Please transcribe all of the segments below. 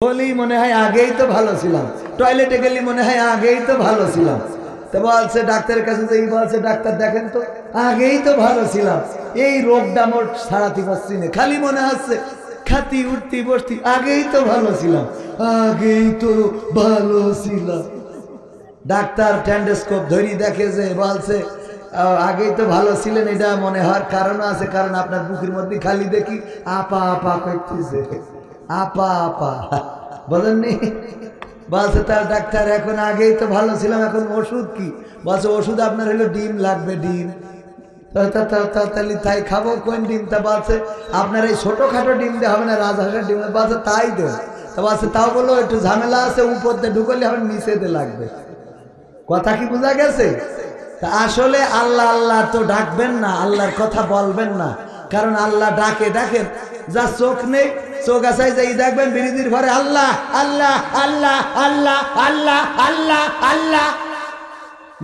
বলি মনে হয় আগেই তো ভালো ছিলাম, টয়লেটে গেলি মনে হয় আগেই তো ভালো ছিলাম। তো বলছে ডাক্তারের কাছে যে বলছে ডাক্তার দেখেন তো আগেই তো ভালো ছিলাম, এই রোগটা মোর ছাড়াতে পারছি না, খালি মনে হচ্ছে খাতি উঠতি বসতি আগেই তো ভালো ছিলাম, আগেই তো ভালো ছিলাম। ডাক্তার ট্যান্ডোস্কোপ ধরি দেখে যে বলছে আগেই তো ভালো ছিলেন, এটা মনে হওয়ার কারণ আছে, কারণ আপনার বুকের মধ্যে খালি দেখি আপা আপা করতেছে, আপা আপা বলেননি। বলছে তার ডাক্তার এখন আগেই তো ভালো ছিলাম, এখন ওষুধ কি? বলছে ওষুধ আপনার হলো ডিম লাগবে, ডিম। তাহলে তাই খাবো কোন ডিম? তা বলছে আপনার এই ছোটখাটো ডিম দিয়ে হবে না, রাজহাঁসের ডিম। বলছে তাই দেন। তা বলছে তাও বলো একটু ঝামেলা আছে, উপর দিয়ে ঢুকলে হবে নিচে দিয়ে লাগবে। কথা কি বোঝা গেছে? তা আসলে আল্লাহ আল্লাহ তো ডাকবেন না, আল্লাহর কথা বলবেন না, কারণ আল্লাহ ডাকে ডাকেন, যা চোখ নেই চোখ আসাই যাই দেখবেন বিরোধীর ঘরে আল্লাহ আল্লাহ আল্লাহ আল্লাহ আল্লাহ আল্লাহ আল্লাহ,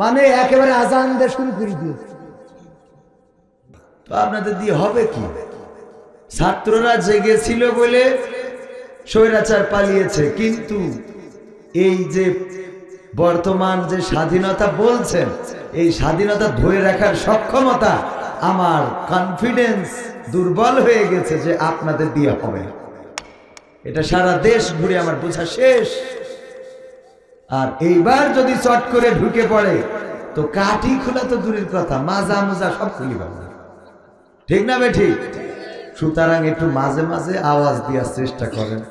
মানে একেবারে আজান দিয়ে শুরু করে দিয়েছে। তো আপনাদের দিয়ে হবে কি? ছাত্ররা জেগেছিল বলে স্বৈরাচার পালিয়েছে, কিন্তু এই যে বর্তমান যে স্বাধীনতা বলছেন, এই স্বাধীনতা ধরে রাখার সক্ষমতা, আমার কনফিডেন্স দুর্বল হয়ে গেছে যে আপনাদের দিয়ে হবে। এটা সারা দেশ ঘুরে আমার বোঝা শেষ। আর এইবার যদি চট করে ঢুকে পড়ে তো কাঠি খোলা তো দূরের কথা, মাজা মোজা সব খুলি পাবে, ঠিক না বেঠিক? সুতরাং একটু মাঝে মাঝে আওয়াজ দেওয়ার চেষ্টা করেন,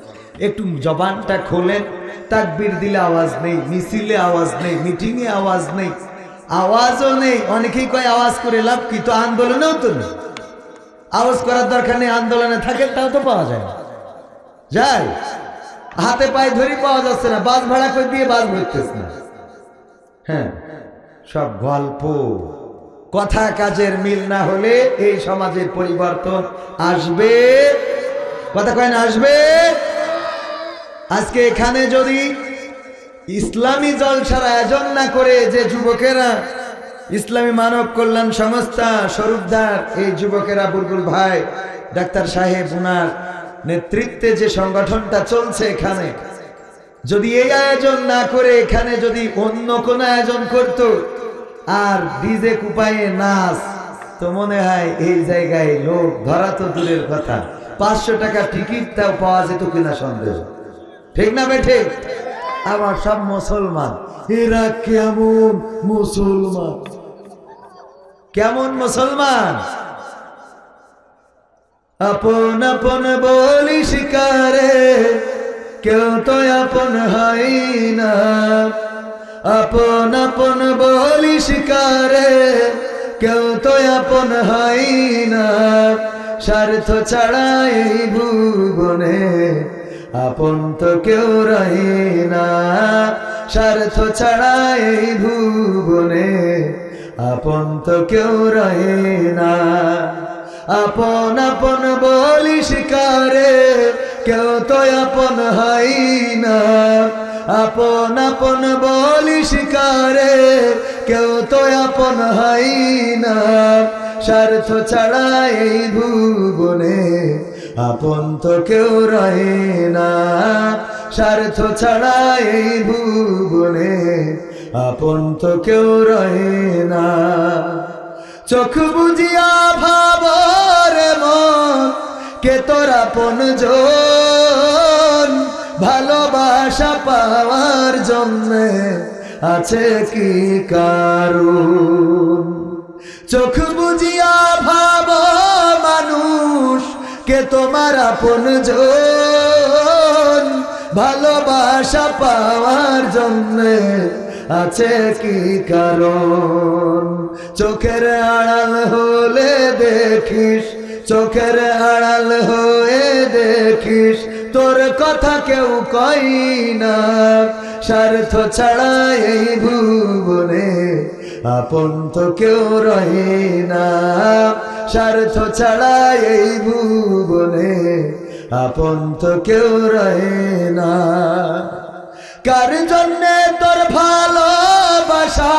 একটু জবানটা খোলেন। তাকবীর দিলে আওয়াজ নেই, মিছিলে আওয়াজ নেই, মিটিংয়ে আওয়াজ নেই, আওয়াজও নেই। অনেকেই কয় আওয়াজ করে লাভ কি? তো আন্দোলনেও তো নেই, আওয়াজ করার দরকার নেই। আন্দোলনে থাকেন তাও তো পাওয়া যায় না, যাই হাতে পায়ে ধরি পাওয়া যাচ্ছে না, বাস ভাড়া করে দিয়ে বাস ভরতেছে না। হ্যাঁ, সব গল্প, কথা কাজের মিল না হলে এই সমাজের পরিবর্তন আসবে? কথা কয় না আসবে? আজকে এখানে যদি ইসলামী জলসার আয়োজন না করে যে যুবকেরা, ইসলামী মানব কল্যাণ সংস্থা স্বরূপদার এই যুবকেরা, বুলবুল ভাই, ডাক্তার সাহেব, উনার নেতৃত্বে যে সংগঠনটা চলছে, এখানে যদি এই আয়োজন না করে এখানে যদি অন্য কোন আয়োজন করত আর ডিজে কুপায়ে নাচ, তো মনে হয় এই জায়গায় লোক ধরা তো দূরের কথা, 500 টাকা টিকিটটাও পাওয়া যেত কিনা সন্দেহ, ঠিক না বেঠে? আমার সব মুসলমান, এরা কেমন মুসলমান, কেমন মুসলমান? আপন আপন বলি শিকারে কেউ তো আপন হয় না, আপন আপন বলি শিকারে কেউ তো আপন হয় না, স্বার্থ ছাড়া এই ভুবনে আপন তো কেউ রহে না, স্বার্থ ছাড়া এই ভুবনে আপন তো কেউ রহে না। আপন আপন বলি শিকারে কেউ তো আপন হয় না, আপন আপন বলি শিকারে কেউ তো আপন হয় না, স্বার্থ ছাড়া এই ভুবনে আপন তো কেউ রহে না, স্বার্থ ছাড়া এই ভুবনে আপন তো কেউ রহে না। চোখ বুঝিয়া ভাবরে মন কে তোর আপনজন, ভালোবাসা পাওয়ার জন্যে আছে কি কারণ? চোখ বুঝিয়া ভাব মানুষ কে তোমার আপনজন, ভালোবাসা পাওয়ার জন্যে আছে কি কারণ? চোখের আড়াল হলে দেখিস, চোখের আড়াল হয়ে দেখিস তোর কথা কেউ কই না, স্বার্থ ছাড়া এই ভুবনে আপন তো কেউ রহে না, স্বার্থ ছাড়া এই ভুবনে আপন তো কেউ রহে না। কার জন্যে তোর ভালোবাসা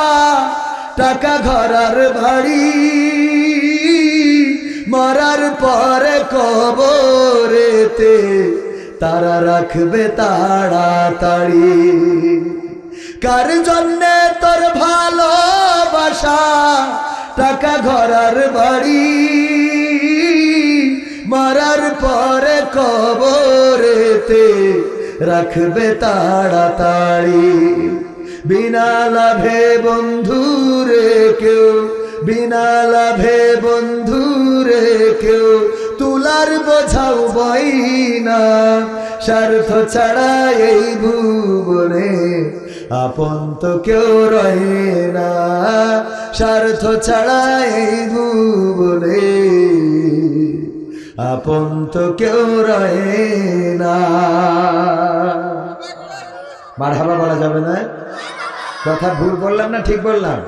টাকা ঘরার বাড়ি, মরার পরে কবরেতে তারা রাখবে তাড়াতাড়ি। কার জন্যে তোর ভালোবাসা, টাকা ঘর আর বাড়ি, মরার পরে কবরেতে রাখবে তাড়াতাড়ি। বিনা লাভে বন্ধুরে কেউ, বিনা লাভে বন্ধুরে কেউ তুলার বোঝাও বই না। স্বার্থ ছাড়া এই ভুবনে আপন তো কেউ রহে না, স্বার্থ ছাড়া এই ভুবনে আপন তো কেউ রহে না। মারহাবা বলা যাবে না? কথা ভুল বললাম না ঠিক বললাম?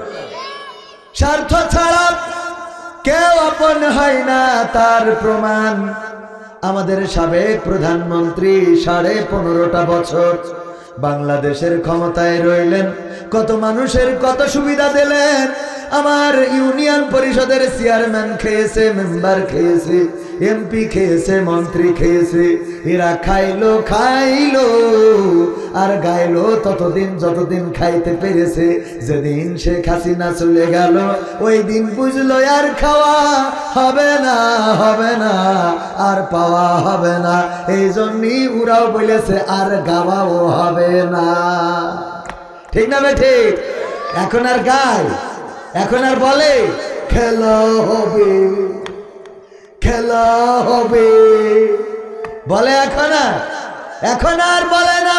স্বার্থ ছাড়া কেউ আপন হয় না, তার প্রমাণ আমাদের সাবেক প্রধানমন্ত্রী 15.5 বছর বাংলাদেশের ক্ষমতায় রইলেন, কত মানুষের কত সুবিধা দিলেন। আমার ইউনিয়ন পরিষদের চেয়ারম্যান খেয়েছে, মেম্বার খেয়েছে, এমপি খেয়েছে, মন্ত্রী খেয়েছে। এরা খাইলো খাইলো আর গাইলো ততদিন যতদিন খাইতে পেরেছে। যেদিন শেখ হাসিনা চলে গেল ওই দিন বুঝলো আর খাওয়া হবে না, হবে না, আর পাওয়া হবে না। এই জন্যই ওরাও বলেছে আর গাওয়াও হবে না। ঠিক না ঠিক? এখন আর গায়, এখন আর বলে খেলা হবে, খেলা হবে, বলে এখন আর বলে না।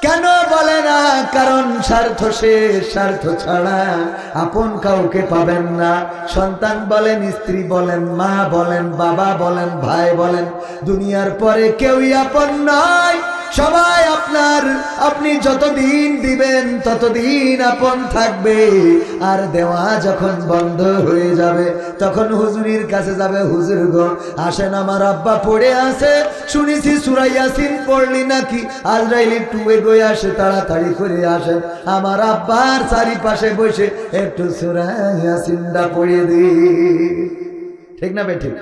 কেন বলে না? কারণ স্বার্থ শেষ, স্বার্থ ছাড়া আপন কাউকে পাবেন না। সন্তান বলেন, স্ত্রী বলেন, মা বলেন, বাবা বলেন, ভাই বলেন, দুনিয়ার পরে কেউই আপন নয়। সবাই আপনার, আপনি যতদিন দিবেন ততদিন আপন থাকবে। আর দেওয়া যখন বন্ধ হয়ে যাবে তখন হুজুরির কাছে যাবে, হুজুর গো আসেন আমার আব্বা পড়ে আছে, শুনেছি সূরা ইয়াসিন পড়লি নাকি? আজরাইল একটু এগোয় আসে, তাড়াতাড়ি করে আসেন, আমার আব্বার চারিপাশে বসে একটু সূরা ইয়াসিনটা পড়িয়ে দি। ঠিক না ঠিক?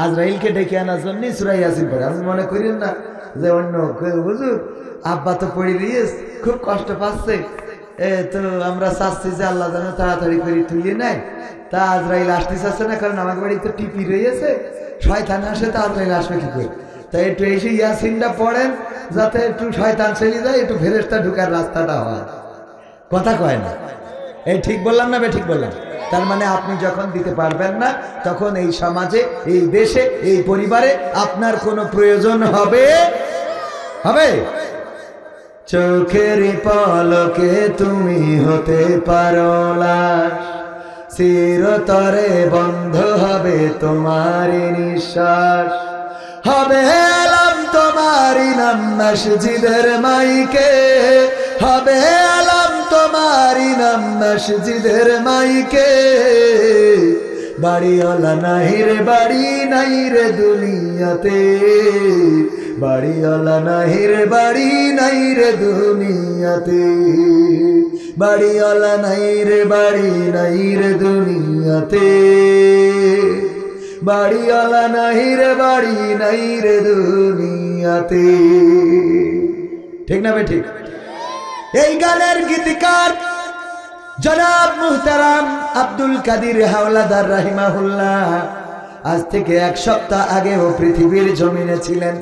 আজরাইলকে ডেকে আনার জন্য সূরা ইয়াসিন পড়ে। আমি মনে করি না যে অন্য হুজুর আব্বা তো পড়ে দিয়েছ, খুব কষ্ট পাচ্ছে, তো আমরা চাচ্ছি যে আল্লাহ যেন তাড়াতাড়ি করে তুলে নেয়। তা আজরাইল আসতে চাচ্ছে না, কারণ আমার বাড়ি তো টিপি রয়েছে, শয়তান আসে, তা আজরাইল আসবে কি করে? তাই একটু এসে ইয়াসিনটা পড়েন, যাতে একটু শয়তান চলে যায়, একটু ফেরেশতা ঢুকার রাস্তাটা হয়। কথা কয় না? এই ঠিক বললাম না ঠিক বললাম? তার মানে আপনি যখন দিতে পারবেন না তখন এই সমাজে, এই দেশে, এই পরিবারে আপনার কোনো প্রয়োজন হবে হবে। চোখের পলকে তুমি হতে পারো লাশ, চিরতরে বন্ধ হবে তোমার নিঃশ্বাস। হবে আলাম তোমারি নাম মসজিদের মাইকে, হবে আলাম তোমারি নাম মসজিদের মাইকে। বাড়িওয়ালা নাই রে বাড়ি নাই রে দুনিয়াতে, বাড়িওয়ালা নাই রে বাড়ি নাই রে দুনিয়াতে, বাড়িওয়ালা নাই রে বাড়ি নাই রে দুনিয়াতে, বাড়িওয়ালা নাই রে বাড়ি নাই রে দুনিয়াতে। ঠিক না ঠিক? এই গানের গীতিকার জনাব মুহতারাম আব্দুল কাদির হাওলাদার রাহিমাহুল্লাহ আজ থেকে 1 সপ্তাহ আগেও পৃথিবীর জমিনে ছিলেন।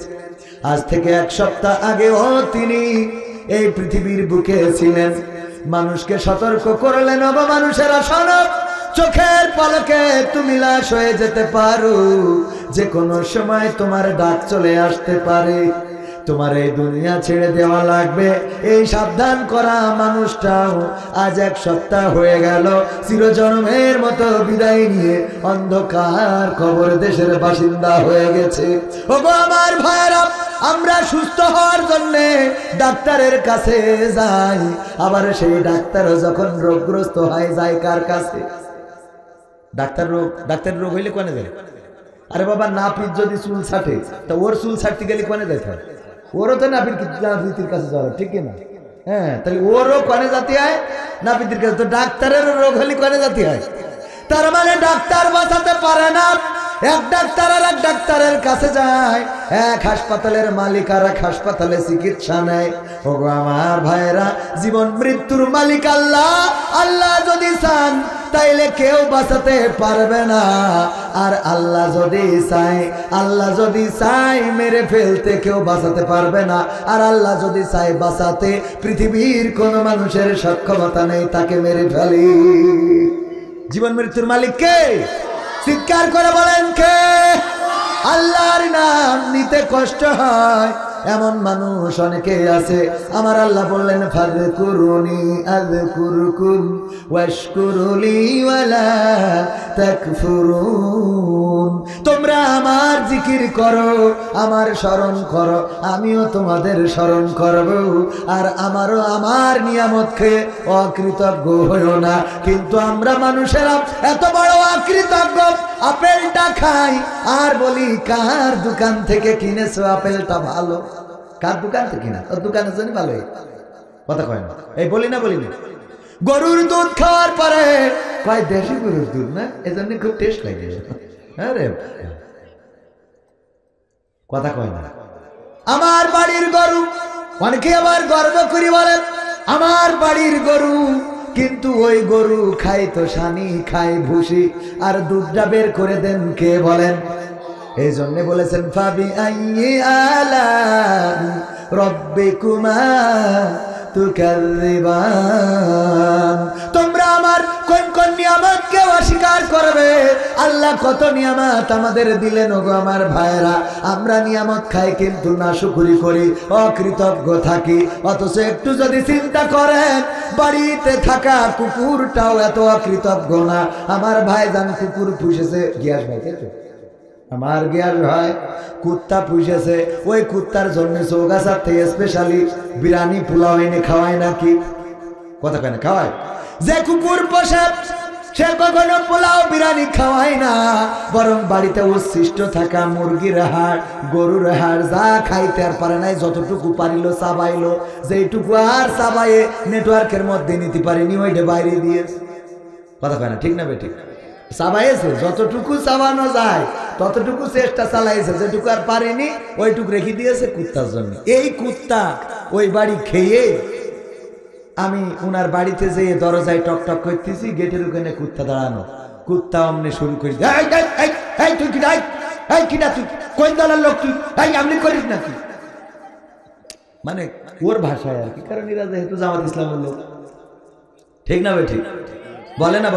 আজ থেকে 1 সপ্তাহ আগেও তিনি এই পৃথিবীর বুকে ছিলেন। মানুষকে সতর্ক করলেন, ও মানুষেরা শোনো, চোখের পলকে তুমি লাশ হয়ে যেতে পারো, যে কোনো সময় তোমার ডাক চলে আসতে পারে, তোমার এই দুনিয়া ছেড়ে দেওয়া লাগবে। এই সাবধান করা মানুষটাও আজ 1 সপ্তাহ হয়ে গেল চিরজন্মের মতো বিদায় নিয়ে অন্ধকার কবর দেশের বাসিন্দা হয়ে গেছে। ওগো আমার ভাইরা, আমরা সুস্থ হওয়ার জন্য ডাক্তারের কাছে যাই, আবার সেই ডাক্তারও যখন রোগগ্রস্ত হয় যায় কার কাছে? ডাক্তার রোগ হইলে কোনে যায়? আরে বাবা, নাপিত যদি চুল ছাটে তা ওর চুল ছাটতে গেলে কোনে যাইতে হয়? ওরও তো নাপিতের কাছে যাওয়া, ঠিক কিনা? হ্যাঁ, তাহলে ওরও কোনে জাতি হয়? নাপিতের কাছে। তো ডাক্তারের রোগ হলে কোনে জাতি হয়? তার মানে ডাক্তার বাঁচাতে পারে না, এক ডাক্তার আর এক ডাক্তারের কাছে যায়, এক হাসপাতালের মালিক আর এক হাসপাতালে চিকিৎসা নেয়। ওগো আমার ভাইরা, জীবন মৃত্যুর মালিক আল্লাহ। আল্লাহ যদি চান তাইলে কেউ বাঁচাতে পারবে না, আর আল্লাহ যদি চায় মেরে ফেলতে কেউ বাঁচাতে পারবে না, আর আল্লাহ যদি চায় বাঁচাতে পৃথিবীর কোন মানুষের সক্ষমতা নেই তাকে মেরে ফেলি। জীবন মৃত্যুর মালিক কে? চিৎকার করে বলেন কে? আল্লাহর নাম নিতে কষ্ট হয় এমন মানুষ অনেকে আছে। আমার আল্লাহ বললেন ফাযকুরুনি আযকুরকুম ওয়াশকুরুলি ওয়ালা তাকফুরুন। তোমরা আমার জিকির করো, আমার স্মরণ করো, আমিও তোমাদের স্মরণ করব। আর আমারও আমার নিয়ামত খেয়ে অকৃতজ্ঞ হইও না। কিন্তু আমরা মানুষেরা এত বড় অকৃতজ্ঞ, আপেলটা খাই আর বলি কার দোকান থেকে কিনেছো আপেলটা ভালো। কার দোকান থেকে কিনা? তোর দোকানের জন্য ভালো কথা কয় না, এই বলি না। গরুর দুধ খাওয়ার পরে কয় দেশি গরুর দুধ না, এজন্য খুব টেস্ট লাগে। আরে কথা কয় না। আমার বাড়ির গরু, অনেকে আবার গর্ব করি বলেন আমার বাড়ির গরু, কিন্তু ওই গরু খাই তো সানি, খাই ভুসি, আর দুধটা বের করে দেন কে বলেন? এই জন্য বলেছেন ফাবি আইয়ি আলা রাব্বিকুমা তুকাযযিবান। তোমরা আমার কোন কোন নিয়ামতকে অস্বীকার করবে? আল্লাহ কত নিয়ামত আমাদের দিলেন ওগো আমার ভাইরা। আমরা নিয়ামত খাই কিন্তু নাশুকরি করি, অকৃতজ্ঞ থাকি। অথচ একটু যদি চিন্তা করেন, বাড়িতে থাকা কুকুরটাও এত অকৃতজ্ঞ না। আমার ভাইজান কুকুর পুষেছে, গিয়াস ভাই আমার গিয়াস ভাই কুত্তা পুষেছে, ওই কুত্তার জন্য চৌগাছার থেকে স্পেশালি বিরিয়ানি পোলাও এনে খাওয়ায় নাকি? কথা কেন খাওয়ায়? যে কুকুর পোষে সে কখনো পোলাও বিরিয়ানি খাওয়ায় না, বরং বাড়িতে উচ্ছিষ্ট থাকা মুরগির হাড়, গরুর হাড় যা খাইতে আর পারে নাই, যতটুকু পারিল চাবাইলো, যেইটুকু আর চাবাইয়ে নেটওয়ার্কের মধ্যে নিতে পারেনি ওইটা বাইরে দিয়েছে। কথা কেন ঠিক না বেঠিক? চাবাইছে যতটুকু চাবানো যায় ততটুকু চেষ্টা চালাইছে, যেটুকু আর পারেনি ওইটুকু রেখে দিয়েছে কুত্তার জন্য। এই কুত্তা ওই বাড়ি খেয়ে আমি উনার বাড়িতে যেয়ে দরজায় টক টক করতেছি, গেটের ওখানে কুত্তা দাঁড়ানো। কুত্তা অমনে শুরু করি, তুই কি কিনা, তুই কোন দলের লোক, তুই আমনি করিস নাকি? মানে ওর ভাষায় আর কি, কারণ এরা যেহেতু জামাত ইসলামের লোক। ঠিক না ভাই? ঠিক বলে না?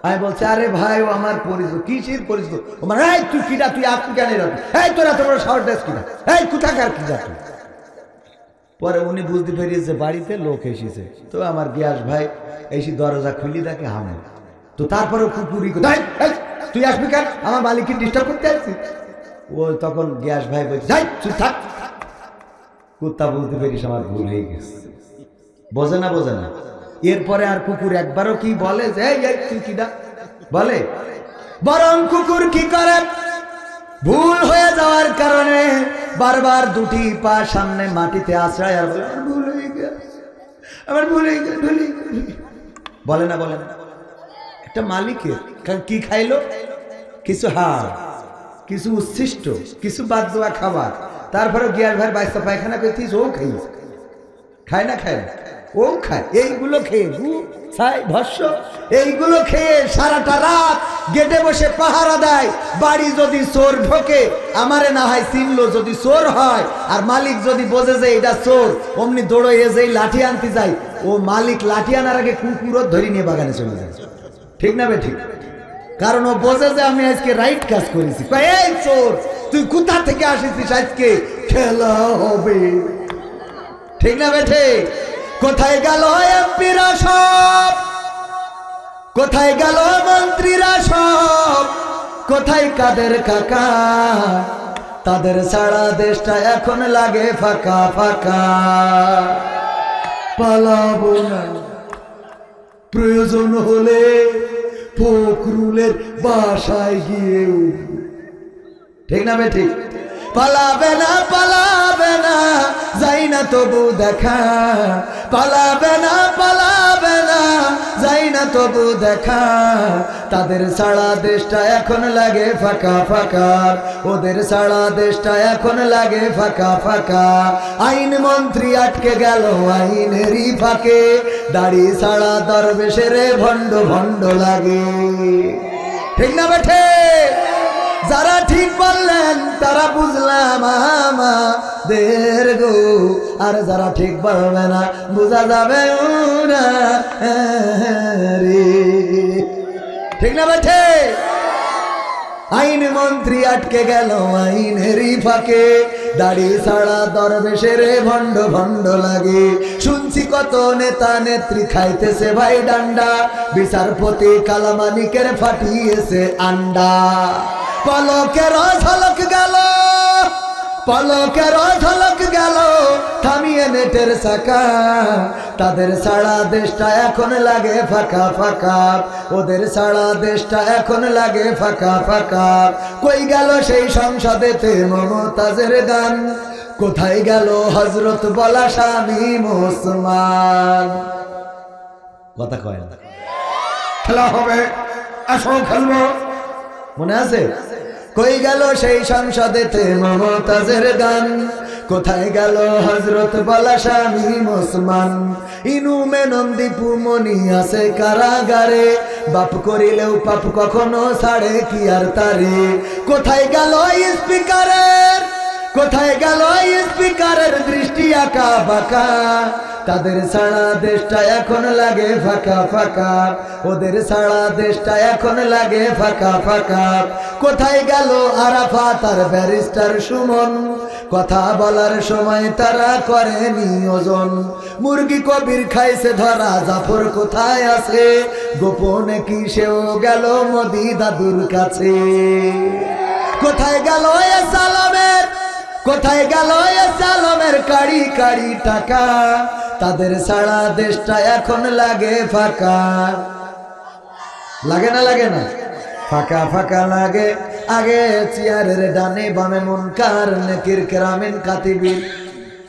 আমি বলছি আরে ভাই ও আমার পরিচিত। কিসের পরিচিত? ও মানে তুই কিনা, তুই আপনি কেন রাখবি, তোরা তোমার শহর ড্রেস কিনা, কোথাকার কি যাচ্ছ? পরে উনি বুঝতে পেরিয়েছে বাড়িতে লোক এসেছে, তো আমার গিয়াস ভাই এসে দরজা খুলি দেখে হামে। তো তারপরে কুকুরি তুই আসবি কেন, আমার মালিককে ডিস্টার্ব করতে আসছিস? ও তখন গিয়াস ভাই বলছে তুই থাক। কুত্তা বুঝতে পেরিস আমার ভুল হয়ে গেছে। বোঝে না? এরপরে আর কুকুর একবারও কি বলে যে তুই কিনা বলে? বরং কুকুর কি করে, ভুল হয়ে যাওয়ার কারণে বারবার দুটি পা সামনে মাটিতে আশ্রয় আর বলে আমার ভুল হয়ে গেল। বলে না? একটা মালিকের কি খাইলো? কিছু হাড়, কিছু উচ্ছিষ্ট, কিছু বাদ দেওয়া খাবার। তারপরে গিয়ার ভাই বাইশটা পায়খানা করছিস, ও খায় না? ও খায়। এইগুলো খেয়ে এইগুলো খেয়ে সারাটা রাত গেটে বসে পাহারা দেয়। বাড়ি যদি চোর ঢোকে, আমারে না হয় চিনলো, যদি চোর হয় আর মালিক যদি বোঝে যে এটা চোর, অমনি দৌড়ে যে লাঠি আনতে যায়, ও মালিক লাঠি আনার আগে কুকুরও ধরে নিয়ে বাগানে চলে যায়। ঠিক না ঠিক? কারণ ও বোঝে যে আমি আজকে রাইট কাজ করেছি। এই চোর, তুই কোথা থেকে আসিস, আজকে খেলা হবে। ঠিক না বেঠে? কোথায় গেল এমপিরা সব, কোথায় গেল মন্ত্রীরা সব, কোথায় কাদের কাকা? তাদের সারা দেশটা এখন লাগে ফাঁকা ফাঁকা। পালাবো না, প্রয়োজন হলে ফখরুলের বাসায় গিয়ে। ঠিক না ঠিক? পালাবে না পালাবে না যাই না তবু দেখা, পালাবে না পালাবে না যাই না তবু দেখা। তাদের সারা দেশটা এখন লাগে ফাঁকা ফাঁকা, ওদের সারা দেশটা এখন লাগে ফাঁকা ফাঁকা। আইন মন্ত্রী আটকে গেল আইনেরই ফাঁকে, দাড়ি সারা দরবেশের ভণ্ড ভণ্ড লাগে। ঠিক না বেঠে? যারা ঠিক বললেন তারা বুঝলাম আমাদের গো, আর যারা ঠিক বলবে না বুঝা যাবে ওরা রে। ঠিক না বেঠে? আইন মন্ত্রী আটকে গেল আইনেরই ফাঁকে, দাড়ি ছাড়া দরবেশের ভণ্ড ভণ্ড লাগে। শুনছি কত নেতা নেত্রী খাইতেছে ভাই ডান্ডা, বিচারপতি কালামানিকের ফাটিয়েছে আন্ডা। পলকের ঝলক গেল, পলকের ঝলক গেল থামিয়ে নেটের চাকা। তাদের সারা দেশটা এখন লাগে ফাঁকা ফাঁকা, ওদের সারা দেশটা এখন লাগে ফাঁকা ফাঁকা। কই গেল সেই সংসদেতে মমতাজের গান, কোথায় গেল হযরত বলা শামীম ওসমান? কথা কয় না। খেলা হবে, আসো খেলবো, মনে আছে? কই গেল সেই সংসদেতে মমতাজের গান, কোথায় গেল হযরত বলা শামীম ওসমান? ইনু মেনন দীপু মনি আছে কারাগারে, বাপ করিলেও পাপ কখনো ছাড়ে কি আর তারে। কোথায় গেল স্পিকারের, কোথায় গেল স্পিকারের দৃষ্টি আঁকা বাঁকা? তাদের সারা দেশটা এখন লাগে ফাঁকা ফাঁকা, ওদের সারা দেশটা এখন লাগে ফাঁকা ফাঁকা। কোথায় গেল আরাফাত আর ব্যারিস্টার সুমন? কথা বলার সময় তারা করে নিয়োজন। মুরগি কবির খাইছে ধরা, জাফর কোথায় আছে? গোপনে কি সেও গেল মোদি দাদুর কাছে? কোথায় গেল সালামের, কোথায় গেল সালামের কাড়ি কাড়ি টাকা? তাদের সারা দেশটা এখন লাগে ফাঁকা। লাগে না লাগে না? ফাঁকা ফাঁকা লাগে। আগে চেয়ারের ডানে বামে মুনকার নেকির কেরামিন কাতিবির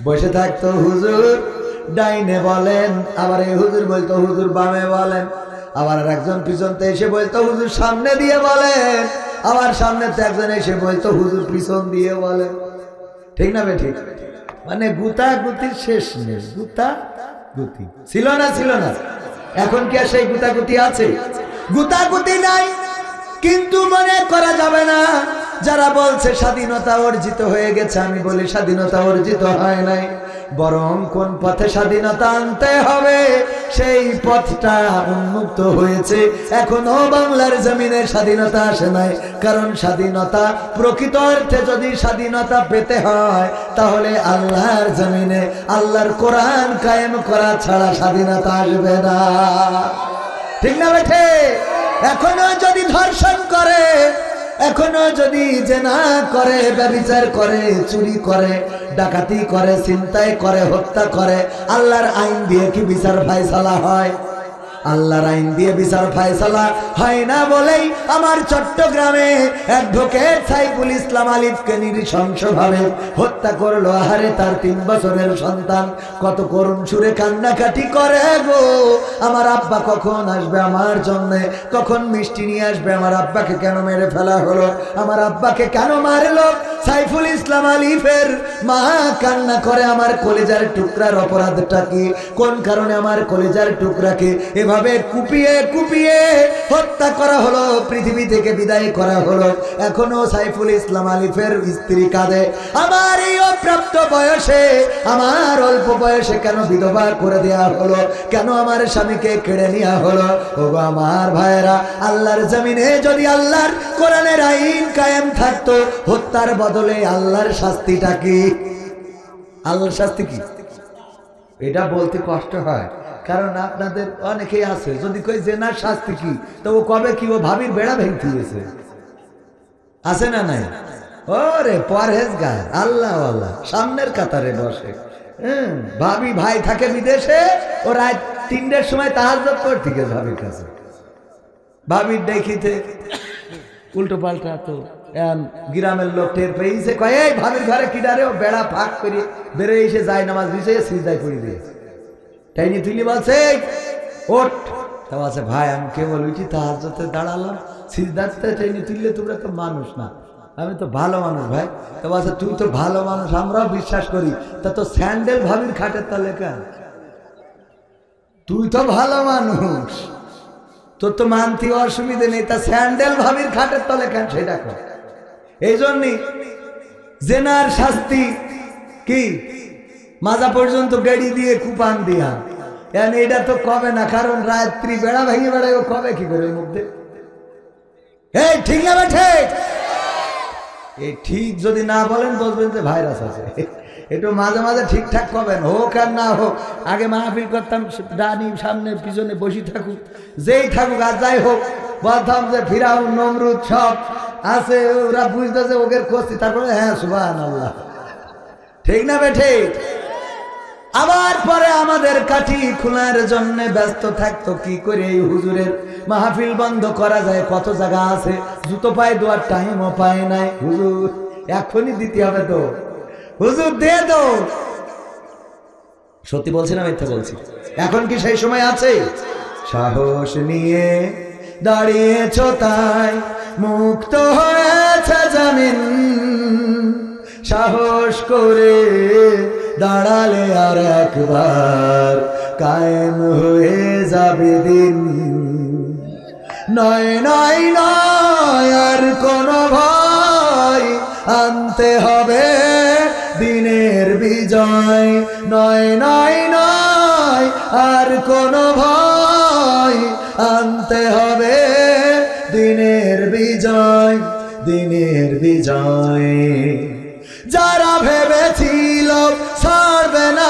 বসে থাকতো হুজুর, ডাইনে বলেন, আবার এই হুজুর বলতো হুজুর বামে বলেন, আবার একজন পিছনতে এসে বলতো হুজুর সামনে দিয়ে বলেন, আবার সামনেতে একজন এসে বলতো হুজুর পিছন দিয়ে বলেন। ঠিক না বে ঠিক? মানে গুতা গুতির শেষ নেই। গুতা গুতি ছিল না, ছিল না। এখন কি আর সেই গুতা গুতি আছে? গুতা গুতি নাই, কিন্তু মনে করা যাবে না যারা বলছে স্বাধীনতা অর্জিত হয়ে গেছে, আমি বলি স্বাধীনতা অর্জিত হয় নাই, বরং কোন পথে স্বাধীনতা আনতে হবে সেই পথটা উন্মুক্ত হয়েছে। এখনো বাংলার জমিনে স্বাধীনতা আসে নাই, কারণ স্বাধীনতা প্রকৃত অর্থে যদি স্বাধীনতা পেতে হয় তাহলে আল্লাহর জমিনে আল্লাহর কোরআন কায়েম করা ছাড়া স্বাধীনতা আসবে না। ঠিক না বেঠে? এখনো যদি ধর্ষণ করে, এখনো যদি জেনা করে, ব্যভিচার করে, চুরি করে, ডাকাতি করে, ছিনতাই করে, হত্যা করে, আল্লাহর আইন দিয়ে কি বিচার ফায়সালা হয়? আল্লাহর আইন দিয়ে বিচার ফায়সালা হয় না বলেই আমার চট্টগ্রামে অ্যাডভোকেট সাইফুল ইসলাম আলিফকে নৃশংসভাবে হত্যা করলো। আহারে, তার 3 বছরের সন্তান কত করুণ সুরে কান্নাকাটি করে গো, আমার আব্বা কখন আসবে আমার জন্য, কখন মিষ্টি নিয়ে আসবে, আমার আব্বাকে কেন মেরে ফেলা হলো, আমার আব্বাকে কেন মারলো? সাইফুল ইসলাম আলিফের মা কান্না করে, আমার কলিজার টুকরার অপরাধটা কি? কোন কারণে আমার কলিজার টুকরাকে এভাবে কুপিয়ে কুপিয়ে হত্যা করা হলো, পৃথিবী থেকে বিদায় করা হলো? এখনো সাইফুল ইসলাম আলিফের স্ত্রী কাঁদে, আমার এই অপ্রাপ্ত বয়সে, আমার অল্প বয়সে কেন বিধবা করে দেয়া হলো, কেন আমার স্বামীকে কেড়ে নেওয়া হলো? ওগো আমার ভাইয়েরা, আল্লাহর জমিনে যদি আল্লাহর কোরআনের আইন কায়েম থাকতো, হত্যার বদলে আল্লাহর শাস্তিটা কি? আল্লাহর শাস্তি কি? এটা বলতে কষ্ট হয়, কারণ আপনাদের অনেকেই আছে যদি কই জেনার শাস্তি কি, তো ও কবে কি ও ভাবির বেড়া ভেঙে দিয়েছে, আছে না নাই? ওরে পরহেজগার, আল্লাহ আল্লাহ, সামনের কাতারে বসে। ভাবি ভাই থাকে বিদেশে, ও রাত 3টার সময় তাহাজ্জুদ পড়তে গেছে ভাবির কাছে, ভাবির দেখিতে উল্টো পাল্টা তো গ্রামের লোক টের পেয়েছে, কয় এই ভাবির ঘরে কিডারে, ও বেড়া ফাঁক করে বেরোয় এসে যায় নামাজ বিষয়ে সিজদায় পড়ে দিয়েছে। টাইনি তুলি বলছে ওঠ, তা বলছে ভাই আমি কেবল উঠি তাহাজ্জুদে দাঁড়ালাম, সিজদাতে টাইনি তুললে তোমরা তো মানুষ না, আমি তো ভালো মানুষ ভাই। তা বলছে তুই তো ভালো মানুষ, আমরাও বিশ্বাস করি, তা তো স্যান্ডেল ভাবির খাটের তলে কেন? তুই তো ভালো মানুষ, তোর তো মানতে অসুবিধে নেই, তা স্যান্ডেল ভাবির খাটের তলে কেন সেটা কর। এই জন্যই জেনার শাস্তি কি মাজা পর্যন্ত গাড়ি দিয়ে কুপান দিয়া, এটা তো কবে না, কারণ রাত্রি বেড়া ভেঙে বেড়ায়, ও কবে কি করে ওর মধ্যে। এই ঠিক না ঠিক? এই ঠিক যদি না বলেন বলবেন যে ভাইরাস আছে। একটু মাঝে মাঝে ঠিকঠাক করবেন, হোক আর না হোক। আগে মাহফিল করতাম, ডানি সামনে পিছনে বসে থাকুক, যেই থাকুক আর যাই হোক, বলতাম যে ফিরাউন নমরুদ সব আছে, ওরা বুঝতেছে ওদের করছি, তারপরে হ্যাঁ সুবহানাল্লাহ, ঠিক না বেঠে? আবার পরে আমাদের কাঠি খোলার জন্য ব্যস্ত থাকতো, কি করে এই হুজুরের মাহফিল বন্ধ করা যায়, কত জায়গা আছে, জুতো পায়ে দেওয়ার টাইমও পায় নাই। হুজুর এখনই দিতে হবে তো, হুজুর দে দো। সত্যি বলছি না মিথ্যা বলছি? এখন কি সেই সময় আছে? সাহস নিয়ে দাঁড়িয়েছ তাই মুক্ত হয়েছে জামিন, সাহস করে দাঁড়ালে আর একবার কায়েম হয়ে যাবে দিন। নয় নয় নয় আর কোন ভয়, আনতে হবে দিনের বিজয়। নয় নয় নয় আর কোন ভয়, আনতে হবে দিনের বিজয়, দিনের বিজয়। যারা ভেবেছিল ছাড়বে না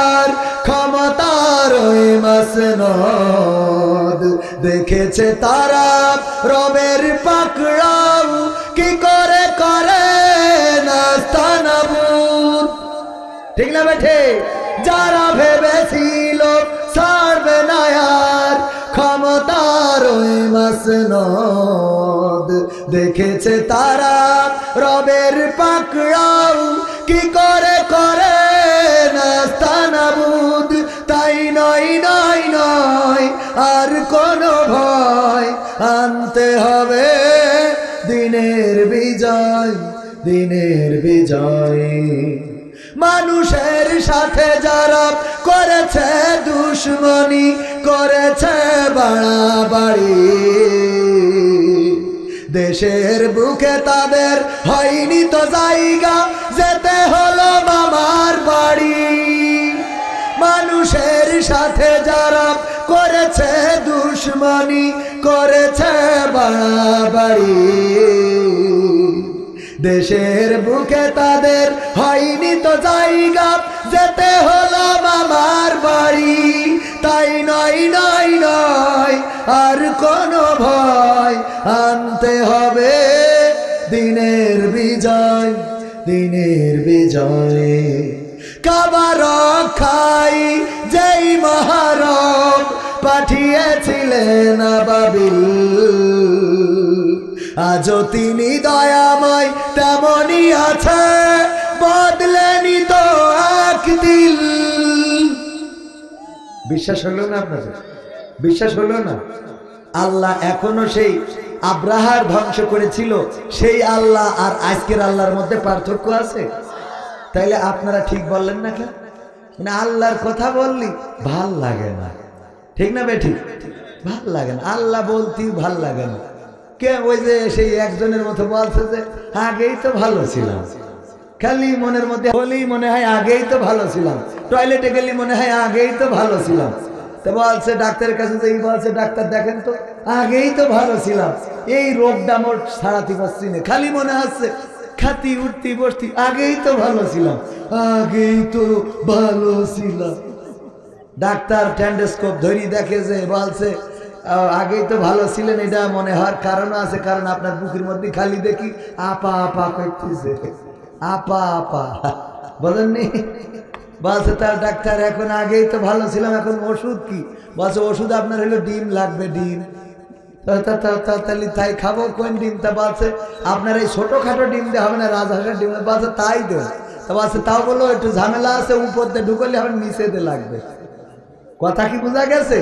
আর ক্ষমতার ওই মাসনদ, দেখেছে তারা রবের পাকড়াও কি করে করে নাস্তানাবুদ, ঠিক না বেঠে? যারা ভেবেছিল ছাড়বে না আর ক্ষমতার ওই মাসনদ, দেখেছে তারা রবের পাকড়াও কি করে করে নাস্তানাবুদ। তাই নয় নয় নয় আর কোন ভয়, আনতে হবে দিনের বিজয়, দিনের বিজয়। মানুষের সাথে যারা করেছে দুশ্মনী, করেছে বাড়াবাড়ি, দেশের বুকে তাদের হয়নি তো জায়গা, যেতে হলো মামার বাড়ি। মানুষের সাথে যারা করেছে দুশ্মনী, করেছে বাড়াবাড়ি, দেশের বুকে তাদের হয়নি তো জায়গা, যেতে হলো মামার বাড়ি। তাই নয় নয় নয় আর কোন ভয়, আনতে হবে দিনের বিজয়, দিনের বিজয়। কাবা রক্ষাই যেই মহারব পাঠিয়েছিলেন আবাবিল, আজও তিনি দয়াময় তেমনি আছে, বদলেনি তো এক দিল। বিশ্বাস হলো না আপনাদের? বিশ্বাস হলো না? আল্লাহ এখনো সেই আব্রাহার ধ্বংস করেছিল, সেই আল্লাহ আর আজকের আল্লাহর মধ্যে পার্থক্য আছে? তাইলে আপনারা ঠিক বললেন না কেন? মানে আল্লাহর কথা বললি ভাল লাগে না, ঠিক না বেঠিক? ভাল লাগে না, আল্লাহ বলতেই ভাল লাগে না। কে ওই যে সেই একজনের মতো বলছে যে আগেই তো ভালো ছিলাম, খালি মনের মধ্যে হলেই মনে হয় আগেই তো ভালো ছিলাম, টয়লেটে গেলে মনে হয় আগেই তো ভালো ছিলাম। তো বলছে ডাক্তারের কাছে যে বলছে ডাক্তার দেখেন তো আগেই তো ভালো ছিলাম, এই রোগটা মোট ছাড়াতে পারছি না, খালি মনে হচ্ছে খাতি উঠতি বসতি আগেই তো ভালো ছিলাম, আগেই তো ভালো ছিলাম। ডাক্তার ট্যান্ডোস্কোপ ধরি দেখে যে বলছে আগেই তো ভালো ছিলেন, এটা মনে হওয়ার কারণ আছে, কারণ আপনার বুকের মধ্যে খালি দেখি আপা আপা করতেছে, আপা আপা, বলেননি? বলছে তার ডাক্তার এখন আগেই তো ভালো ছিলাম, এখন ওষুধ কি? বলছে ওষুধ আপনার হলো ডিম লাগবে, ডিম। তাহলে তাই খাবো কোন ডিমটা বলছে আপনার এই ছোটখাটো ডিম দিয়ে হবে না, রাজহাঁসের ডিম বলছে তাই দেন। তা বলছে তাও বলো একটু ঝামেলা আছে, উপর দিয়ে ঢুকলে হবে নিচে দিয়ে লাগবে। কথা কি বোঝা গেছে?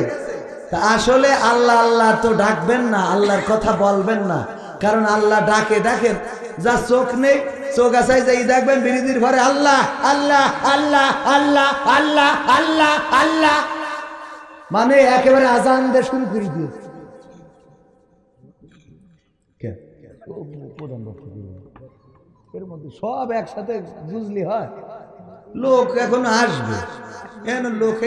তা আসলে আল্লাহ আল্লাহ তো ডাকবেন না, আল্লাহর কথা বলবেন না, কারণ আল্লাহ ডাকে ডাকেন, যা চোখ নেই চোখ আসাই যাই দেখবেন বিরোধীর ঘরে আল্লাহ আল্লাহ আল্লাহ আল্লাহ আল্লাহ আল্লাহ আল্লাহ, মানে একেবারে আজান দিয়ে শুরু করে দিয়েছে। এর মধ্যে সব একসাথে বুঝলি হয়, লোক এখন আসবে, কেন লোক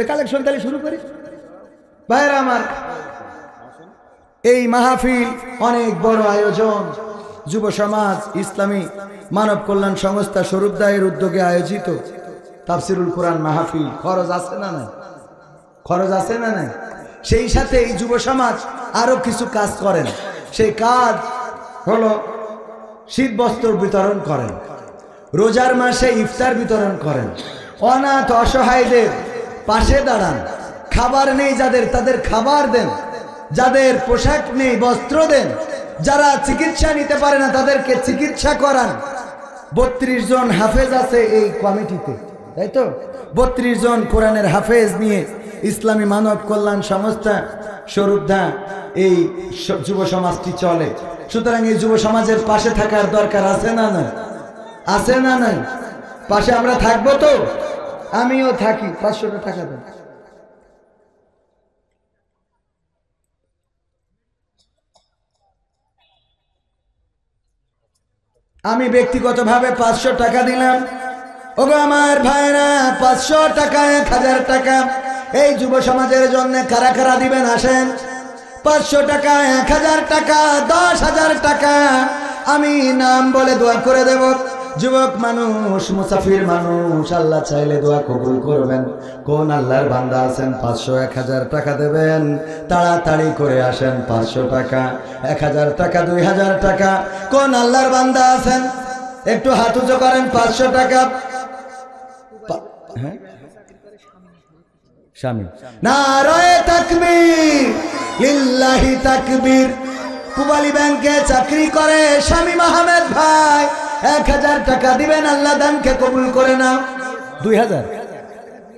কালেকশন তাহলে শুরু করি। ভাইরা আমার, এই মাহফিল অনেক বড় আয়োজন, যুব সমাজ ইসলামী মানব কল্যাণ সংস্থা স্বরূপদায়ের উদ্যোগে আয়োজিত তাফসিরুল কোরআন মাহফিল। খরচ আছে না নাই? খরচ আছে না নাই? সেই সাথে এই যুব সমাজ আরো কিছু কাজ করেন। সেই কাজ হলো শীত বস্ত্র বিতরণ করেন, রোজার মাসে ইফতার বিতরণ করেন, অনাথ অসহায়দের পাশে দাঁড়ান, খাবার নেই যাদের তাদের খাবার দেন, যাদের পোশাক নেই বস্ত্র দেন, যারা চিকিৎসা নিতে পারে না তাদেরকে চিকিৎসা করান। 32 জন হাফেজ আছে এই কমিটিতে, তাই তো? 32 জন কোরআনের হাফেজ নিয়ে ইসলামী মানব কল্যাণ সংস্থা স্বরূপদা এই যুব সমাজটি চলে। সুতরাং এই যুব সমাজের পাশে থাকার দরকার আছে না নাই? আছে না নাই? পাশে আমরা থাকবো তো? আমিও থাকি। 500 টাকা দেন। আমি ব্যক্তিগতভাবে 500 টাকা দিলাম। ওগো আমার ভাইরা, 500 টাকা 1000 টাকা এই যুব সমাজের জন্য কারা কারা দিবেন আসেন। 500 টাকা 1000 টাকা 10,000 টাকা আমি নাম বলে দোয়া করে দেব। যুবক মানুষ, মুসাফির মানুষ, আল্লাহ চাইলে দোয়া কবুল করবেন। কোন আল্লাহর বান্দা আছেন 500 1000 টাকা দেবেন? তাড়াতাড়ি করে আসেন। 500 টাকা 1000 টাকা 2000 টাকা কোন আল্লাহর বান্দা আছেন? একটু হাত উঁচু করেন। 500 টাকা। হ্যাঁ, শামিল। নারায়ে তাকবীর, লিল্লাহি তাকবীর। পুবালি ব্যাংকে চাকরি করে শামীম আহমেদ ভাই 1000 টাকা দিবেন। আল্লাহ দানকে কবুল করে নাও। 2000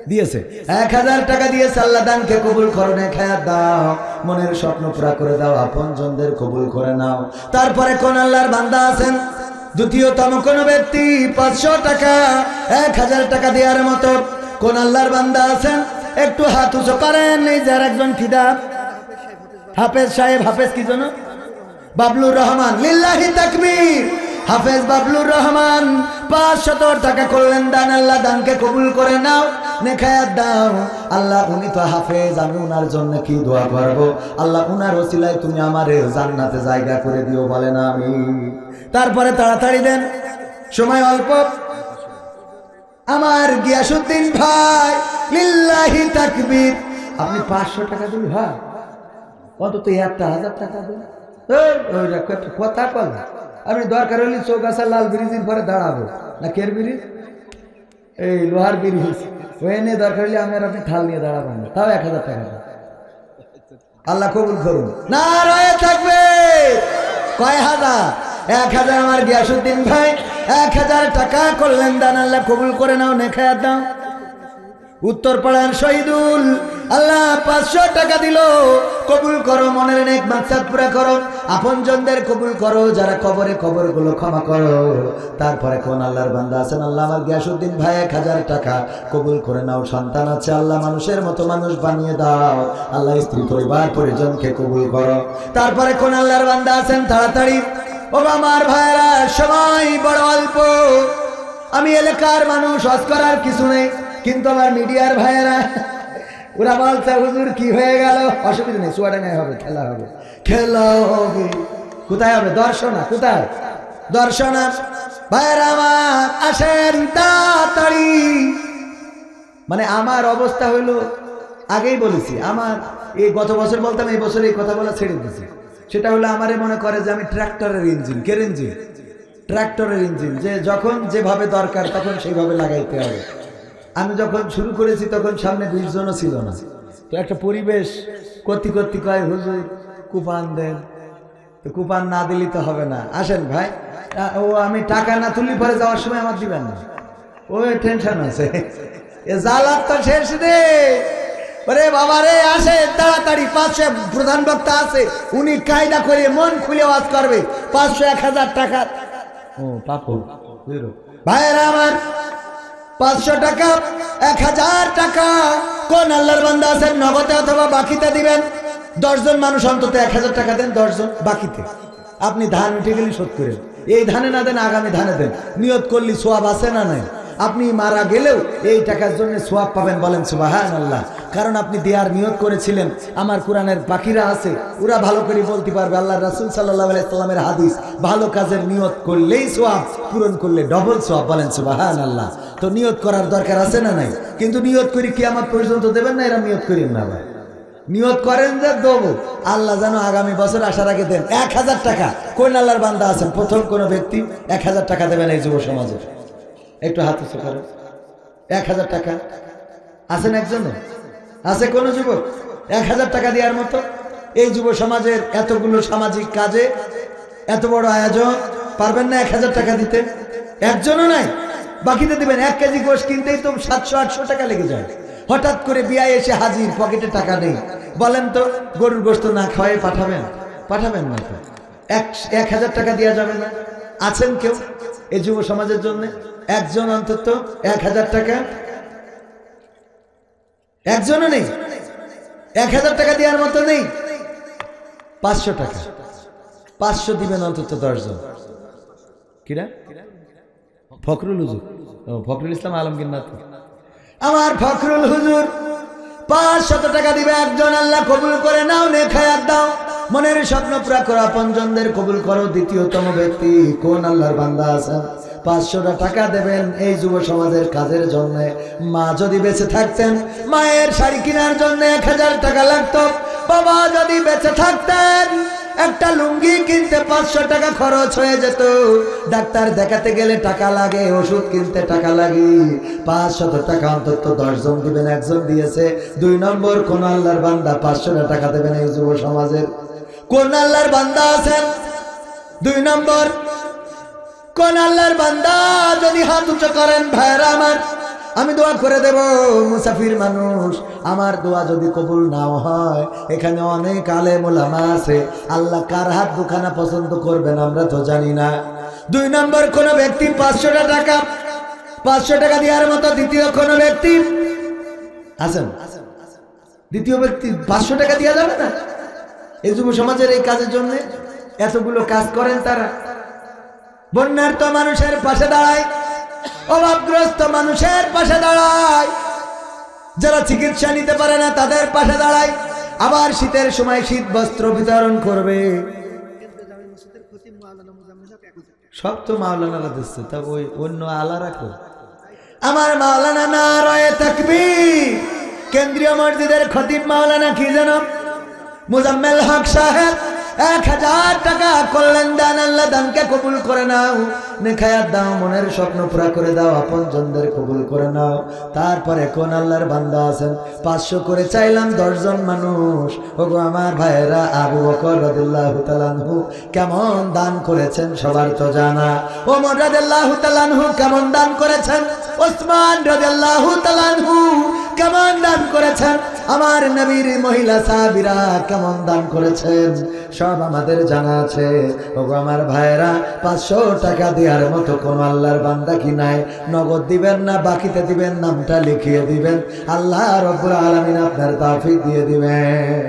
দিয়েছে, 1000 টাকা দিয়েছে। আল্লাহ দানকে কবুল করো, নেখায়াত দাও, মনের স্বপ্ন পুরা করে দাও, আপনজনদের কবুল করে নাও। তারপরে কোন আল্লাহর বান্দা আছেন? দ্বিতীয়তম কোন ব্যক্তি 500 টাকা 1000 টাকা দেওয়ার মতো কোন আল্লাহর বান্দা আছেন? একটু হাত উঁচু করেন। এই যার একজন খিদা হাফেজ সাহেব, হাফেজ কি জন্য? বাবলুর রহমান। লিল্লাহি তাকবীর। হাফেজ বাবলুর রহমান 500 টাকা করলেন দান। আল্লাহ দানকে কবুল করে নাও, নেখায়াত দাও। আল্লাহ উনি তো হাফেজ, আমি উনার জন্য কি দোয়া করব? আল্লাহ উনার ওসিলায় তুমি আমারে জান্নাতে জায়গা করে দিও, বলেন আমিন। তারপরে তাড়াতাড়ি দেন, সময় অল্প। আমার গিয়াসউদ্দিন ভাই, লিল্লাহি তাকবীর। আপনি 500 টাকা দিন ভাই, অন্তত 1000 টাকা দেন। কথা বল, আমি দরকার হলে চৌগাছা লাল ব্রিজের পরে দাঁড়াবো না, কের ব্রিজ, এই লোহার ব্রিজ, ওই নিয়ে দরকার হলে আমি আর আপনি ঠাল নিয়ে দাঁড়াবেন না, তাও 1000 টাকা দেন। আল্লাহ কবুল করুন। নারায়ে তাকবীর। কয় হাজার? 1000। আমার গিয়াসউদ্দিন ভাই 1000 টাকা করলেন দান। আল্লাহ কবুল করে নাও, নেখায়াত দাও। উত্তরপাড়ার শহীদুল, আল্লাহ 500 টাকা দিল, কবুল করো, মনের নেক মাকসাদ পুরা করো, আপনজনদের কবুল করো, যারা কবরে কবরগুলো ক্ষমা করো। তারপরে কোন আল্লাহর বান্দা আছেন? আল্লাহ আমার গিয়াসউদ্দিন ভাই 1000 টাকা কবুল করে নাও। সন্তান আছে, আল্লাহ মানুষের মতো মানুষ বানিয়ে দাও। আল্লাহ স্ত্রী পরিবার পরিজনকে কবুল করো। তারপরে কোন আল্লাহর বান্দা আছেন? তাড়াতাড়ি। ও আমার ভাইরা, সময় বড় অল্প। আমি এলাকার মানুষ, হজ করার কিছু নেই, কিন্তু আমার মিডিয়ার ভাইয়েরা ওরা বলছে হুজুর কি হয়ে গেল? অসুবিধা নেই, চুয়াডাঙ্গায় হবে, খেলা হবে। খেলা হবে কোথায় হবে? দর্শনা। কোথায়? দর্শনা। ভাইয়েরা আমার আসেন তাড়াতাড়ি। মানে আমার অবস্থা হইলো, আগেই বলেছি, আমার এই গত বছর বলতাম, এই বছর এই কথা বলা ছেড়ে দিয়েছি। সেটা হলো আমারে মনে করে যে আমি ট্রাক্টরের ইঞ্জিন। কের ইঞ্জিন? ট্রাক্টরের ইঞ্জিন, যে যখন যেভাবে দরকার তখন সেইভাবে লাগাইতে হবে। আমি যখন শুরু করেছি তখন সামনে 20 জনও ছিল না, তো একটা পরিবেশ করতে করতে কয় হুজুর কুপান দেন, তো কুপান না দিলে তো হবে না। আসেন ভাই, ও আমি টাকা না তুলি পরে যাওয়ার সময় আমার দিবেন না, ওই টেনশন আছে, এ জালাত তো শেষ রে। ওরে বাবা রে, আসে তাড়াতাড়ি, 500 প্রধান বক্তা আছে, উনি কায়দা করে মন খুলে ওয়াজ করবে, 500 1000 টাকা। ও পাপু ভাইয়েরা আমার, 500 টাকা 1000 টাকা কোন আল্লাহর বান্দা আছেন নগদে অথবা বাকিতে দিবেন? 10 জন মানুষ অন্তত 1000 টাকা দেন, 10 জন বাকিতে। আপনি ধান উঠে গেলে শোধ করেন, এই ধানে না দেন আগামী ধানে দেন, নিয়ত করলে সোয়াব আছে না নাই? আপনি মারা গেলেও এই টাকার জন্য সোয়াব পাবেন, বলেন সুবহানাল্লাহ। কারণ আপনি দেওয়ার নিয়ত করেছিলেন। আমার কোরআনের বাকিরা আছে, ওরা ভালো করে বলতে পারবে আল্লাহ রাসূল সাল্লাল্লাহু আলাইহি সাল্লামের হাদিস, ভালো কাজের নিয়ত করলেই সোয়াব, পূরণ করলে ডবল সোয়াব, বলেন সুবহানাল্লাহ। তো নিয়ত করার দরকার আছে না নাই? কিন্তু নিয়ত করি কিয়ামত পর্যন্ত দেবেন না, এরা নিয়ত করেন না ভাই। নিয়ত করেন যে দেবো, আল্লাহ যেন আগামী বছর আসার আগে দেন। 1000 টাকা কোন আল্লাহর বান্দা আছেন প্রথম কোন ব্যক্তি 1000 টাকা দেবেন এই যুব সমাজে? একটু হাত উঁচু করেন। 1000 টাকা আছেন একজন? আছে কোন যুবক 1000 টাকা দেওয়ার মতো? এই যুব সমাজের এতগুলো সামাজিক কাজে এত বড় আয়োজন, পারবেন না 1000 টাকা দিতে? একজনও নাই। বাকিতে দিবেন। 1 কেজি গোশ কিনতেই তো 700-800 টাকা লেগে যায়। হঠাৎ করে বিয়ে এসে হাজির, পকেটে টাকা নেই, বলেন তো গরুর গোশত না খাওয়াই পাঠাবেন? পাঠাবেন না তো। 1000 টাকা দেওয়া যাবে না? আছেন কেউ এই যুব সমাজের জন্য? একজন অন্তত 1000 টাকা? একজনও নেই। 1000 টাকা দেওয়ার মতো নেই। 500 টাকা, 500 দিবেন অন্তত 10 জন। কিরা? ফখরুল হুজুর, ফখরুল ইসলাম আলমগীর না তো? আমার ফখরুল হুজুর 500 টাকা দিবে একজন। আল্লাহ কবুল করে নাও, নেখায়াত দাও, মনের স্বপ্ন পুরা করো, আপনজনদের কবুল করো। দ্বিতীয়তম ব্যক্তি কোন আল্লাহর বান্দা আছেন 500 টাকা দেবেন এই যুব সমাজের কাজের জন্য? মা যদি বেঁচে থাকতেন, মায়ের শাড়ি কেনার জন্য 1000 টাকা লাগতো। বাবা যদি বেঁচে থাকতেন, একটা লুঙ্গি কিনতে 500 টাকা খরচ হয়ে যেত। ডাক্তার দেখাতে গেলে টাকা লাগে, ওষুধ কিনতে টাকা লাগে। 500 টাকা অন্তত 10 জন দিবেন, একজন দিয়েছে। 2 নম্বর কোন আল্লাহর বান্দা 500 টাকা দেবেন এই যুব সমাজের? কোন আল্লাহর বান্দা আছেন? 2 নম্বর কোন আল্লাহর বান্দা? যদি হাত উঁচু করেন ভাইরা আমার, আমি দোয়া করে দেব। মুসাফির মানুষ, আমার দোয়া যদি কবুল নাও হয়, এখানে অনেক আলেম ওলামা আছে, আল্লাহ কার হাত দুখানা পছন্দ করবেন আমরা তো জানি না। 2 নম্বর কোন ব্যক্তি 500 টাকা, 500 টাকা দেওয়ার মতো দ্বিতীয় কোন ব্যক্তি আছেন? দ্বিতীয় ব্যক্তি 500 টাকা দেওয়া যাবে না এই যুব সমাজের এই কাজের জন্য? এতগুলো কাজ করেন তারা। বন্যার্ত মানুষের পাশে দাঁড়ায়, অভাবগ্রস্ত মানুষের পাশে দাঁড়ায়, যারা চিকিৎসা নিতে পারে না তাদের পাশে দাঁড়ায়। আবার শীতের সময় শীত বস্ত্র বিতরণ করবে। সব তো মাওলানা দিচ্ছে, তা ওই অন্য আলা রাখো। আমার মাওলানা নারায়ে তাকবীর, কেন্দ্রীয় মসজিদের খতিব মাওলানা কি জানো? মুজাম্মেল হক সাহেব 1000 টাকা করলেন দান। আল্লাহ দানকে কবুল করে নাও, নেখায়াত দাও, মনের স্বপ্ন পুরা করে দাও, আপনজনদের কবুল করে নাও। তারপরে কোন আল্লাহর বান্দা আছেন 500 করে চাইলাম 10 জন মানুষ? ওগো আমার ভাইয়েরা, আবু বকর রাদিয়াল্লাহু তাআলা আনহু কেমন দান করেছেন সবার তো জানা। ওমর রাদিয়াল্লাহু তাআলা আনহু কেমন দান করেছেন, ওসমান রাদিয়াল্লাহু তাআলা আনহু কেমন দান করেছেন, আমার নবীর মহিলা সাহাবীরা কেমন দান করেছেন, সব আমাদের জানা আছে। ওগো আমার ভাইরা, 500 টাকা দেওয়ার মতো কোন আল্লাহর বান্দা কি নাই? নগদ দিবেন না বাকিতে দিবেন, নামটা লিখিয়ে দিবেন, আল্লাহ রাব্বুল আলামিন আপনার তৌফিক দিয়ে দিবেন।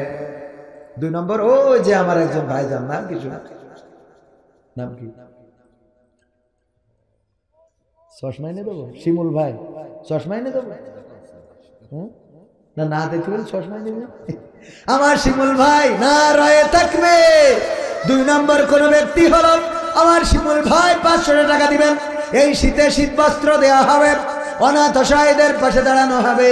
2 নম্বর, ও যে আমার একজন ভাইজান, নাম কিছু, নাম কি? চশমা এনে দেবো? শিমুল ভাই, চশমা এনে দেবো? না না দেখতে বলে চশমা এনে দেবো। আমার শিমুল ভাই নারায়ে তাকবীর। 2 নম্বর কোন ব্যক্তি হলো আমার শিমুল ভাই, 500 টাকা দিবেন। এই শীতে শীত বস্ত্র দেওয়া হবে, অনাথ অসহায়দের পাশে দাঁড়ানো হবে।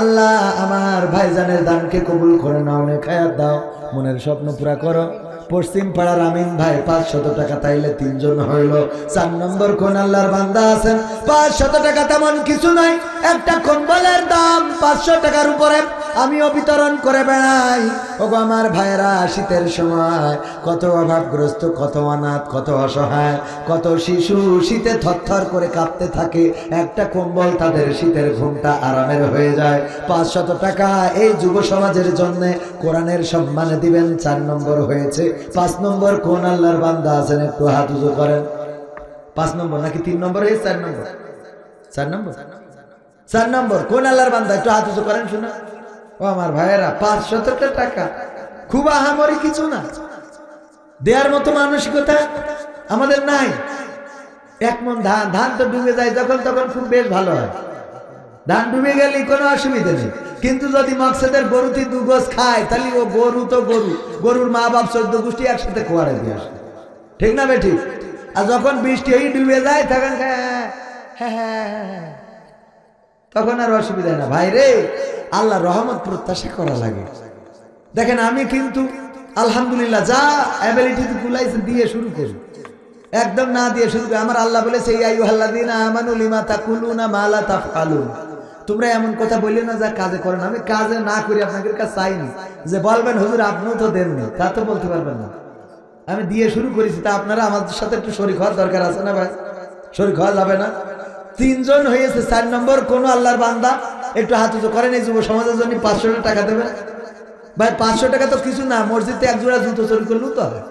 আল্লাহ আমার ভাইজানের দানকে কবুল করে নাও, নেখায়াত দাও, মনের স্বপ্ন পুরা করো। পশ্চিম পাড়ার আমিন ভাই 500 টাকা তাইলে 3 জন হইল। 4 নম্বর কোন আল্লাহর বান্দা আছেন 500 টাকা তেমন কিছু নাই, একটা কম্বলের দাম 500 টাকার উপরে আমিও বিতরণ করে বেড়াই। ওগো আমার ভাইরা, শীতের সময় কত অভাবগ্রস্ত, কত অনাথ, কত অসহায়, কত শিশু শীতে থরথর করে কাঁপতে থাকে, একটা কম্বল তাদের শীতের ঘুমটা আরামের হয়ে যায়। 500 টাকা এই যুব সমাজের জন্য কোরআনের সম্মানে দিবেন। 4 নম্বর হয়েছে। 5 নম্বর কোন আল্লাহর বান্দা আছেন একটু হাত উঁচু করেন। 5 নম্বর নাকি 3 নম্বর হয়েছে? 4 নম্বর। 4 নম্বর। 4 নম্বর কোন আল্লাহর বান্দা একটু হাত উঁচু করেন শোনা। ও আমার ভাইয়েরা, 500 টাকা খুব আহামরি কিছু না, দেওয়ার মতো মানসিকতা আমাদের নাই। 1 মণ ধান, ধান তো ডুবে যায় যখন তখন, খুব বেশ ভালো হয়। ধান ডুবে গেলে কোনো অসুবিধা নেই, কিন্তু যদি মকসদের গরুটি 2 গোছ খায় তাহলে ও গরু তো গরু, গরুর মা বাপ 14 গোষ্ঠী একসাথে খোয়ারে দিয়ে আসে, ঠিক না বে ঠিক? আর যখন বৃষ্টি হয়ে ডুবে যায় তখন তখন আর অসুবিধা না। ভাই রে, আল্লাহ রহমত প্রত্যাশা করা লাগে। দেখেন আমি কিন্তু আলহামদুলিল্লাহ যা অ্যাবিলিটি কুলাইছে দিয়ে শুরু করি, একদম না দিয়ে শুরু করি। আমার আল্লাহ বলেছে ইয়া আইয়ুহাল্লাযীনা আমানু লিমা তাকুলুনা মা লা তাফআলুন, তোমরা এমন কথা বললে না যা কাজে করেন। আমি কাজে না করি আপনাদের কাছে চাইনি যে বলবেন হুজুর আপনিও তো দেননি, তা তো বলতে পারবেন না। আমি দিয়ে শুরু করেছি, তা আপনারা আমাদের সাথে একটু শরীক হওয়ার দরকার আছে না ভাই? শরীক হওয়া যাবে না? 3 জন হয়েছে। 4 নম্বর কোন আল্লাহর বান্দা একটু হাত উঁচু করেন এই যুব সমাজের জন্য 500 টাকা দেবেন। ভাই 500 টাকা তো কিছু না, মসজিদে 1 জোড়া জুতো চুরি করলেও তো হয়।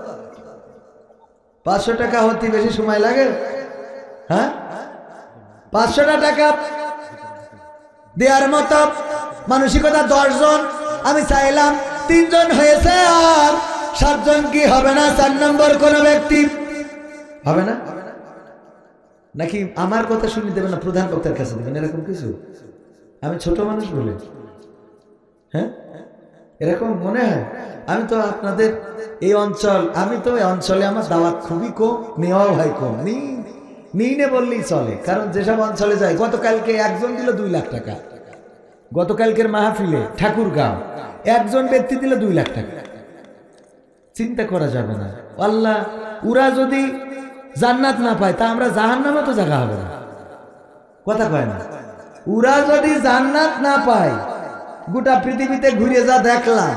500 টাকা হতে বেশি সময় লাগে? হ্যাঁ, 500 টাকা দেওয়ার মতো মানসিকতা 10 জন। আমি চাইলাম 3 জন হয়েছে, আর 7 জন কি হবে না? 4 নম্বর কোন ব্যক্তি হবে না নাকি? আমার কথা শুনে দেবেন না, প্রধান বক্তার কাছে দেবেন, এরকম কিছু? আমি ছোট মানুষ বলে, হ্যাঁ এরকম মনে হয়? আমি তো আপনাদের এই অঞ্চল, আমি তো এই অঞ্চলে আমার দাওয়াত খুবই কম, নেওয়াও হয় কম, নিয়ে বললেই চলে। কারণ যেসব অঞ্চলে যায়, গতকালকে একজন দিল 2 লাখ টাকা, গতকালকের মাহফিলে ঠাকুরগাঁও একজন ব্যক্তি দিল 2 লাখ টাকা। চিন্তা করা যাবে না, আল্লাহ ওরা যদি জান্নাত না পায় তা আমরা জাহান্নামে তো জায়গা হবে না, কথা কয় না? ওরা যদি জান্নাত না পায়, গোটা পৃথিবীতে ঘুরে যা দেখলাম,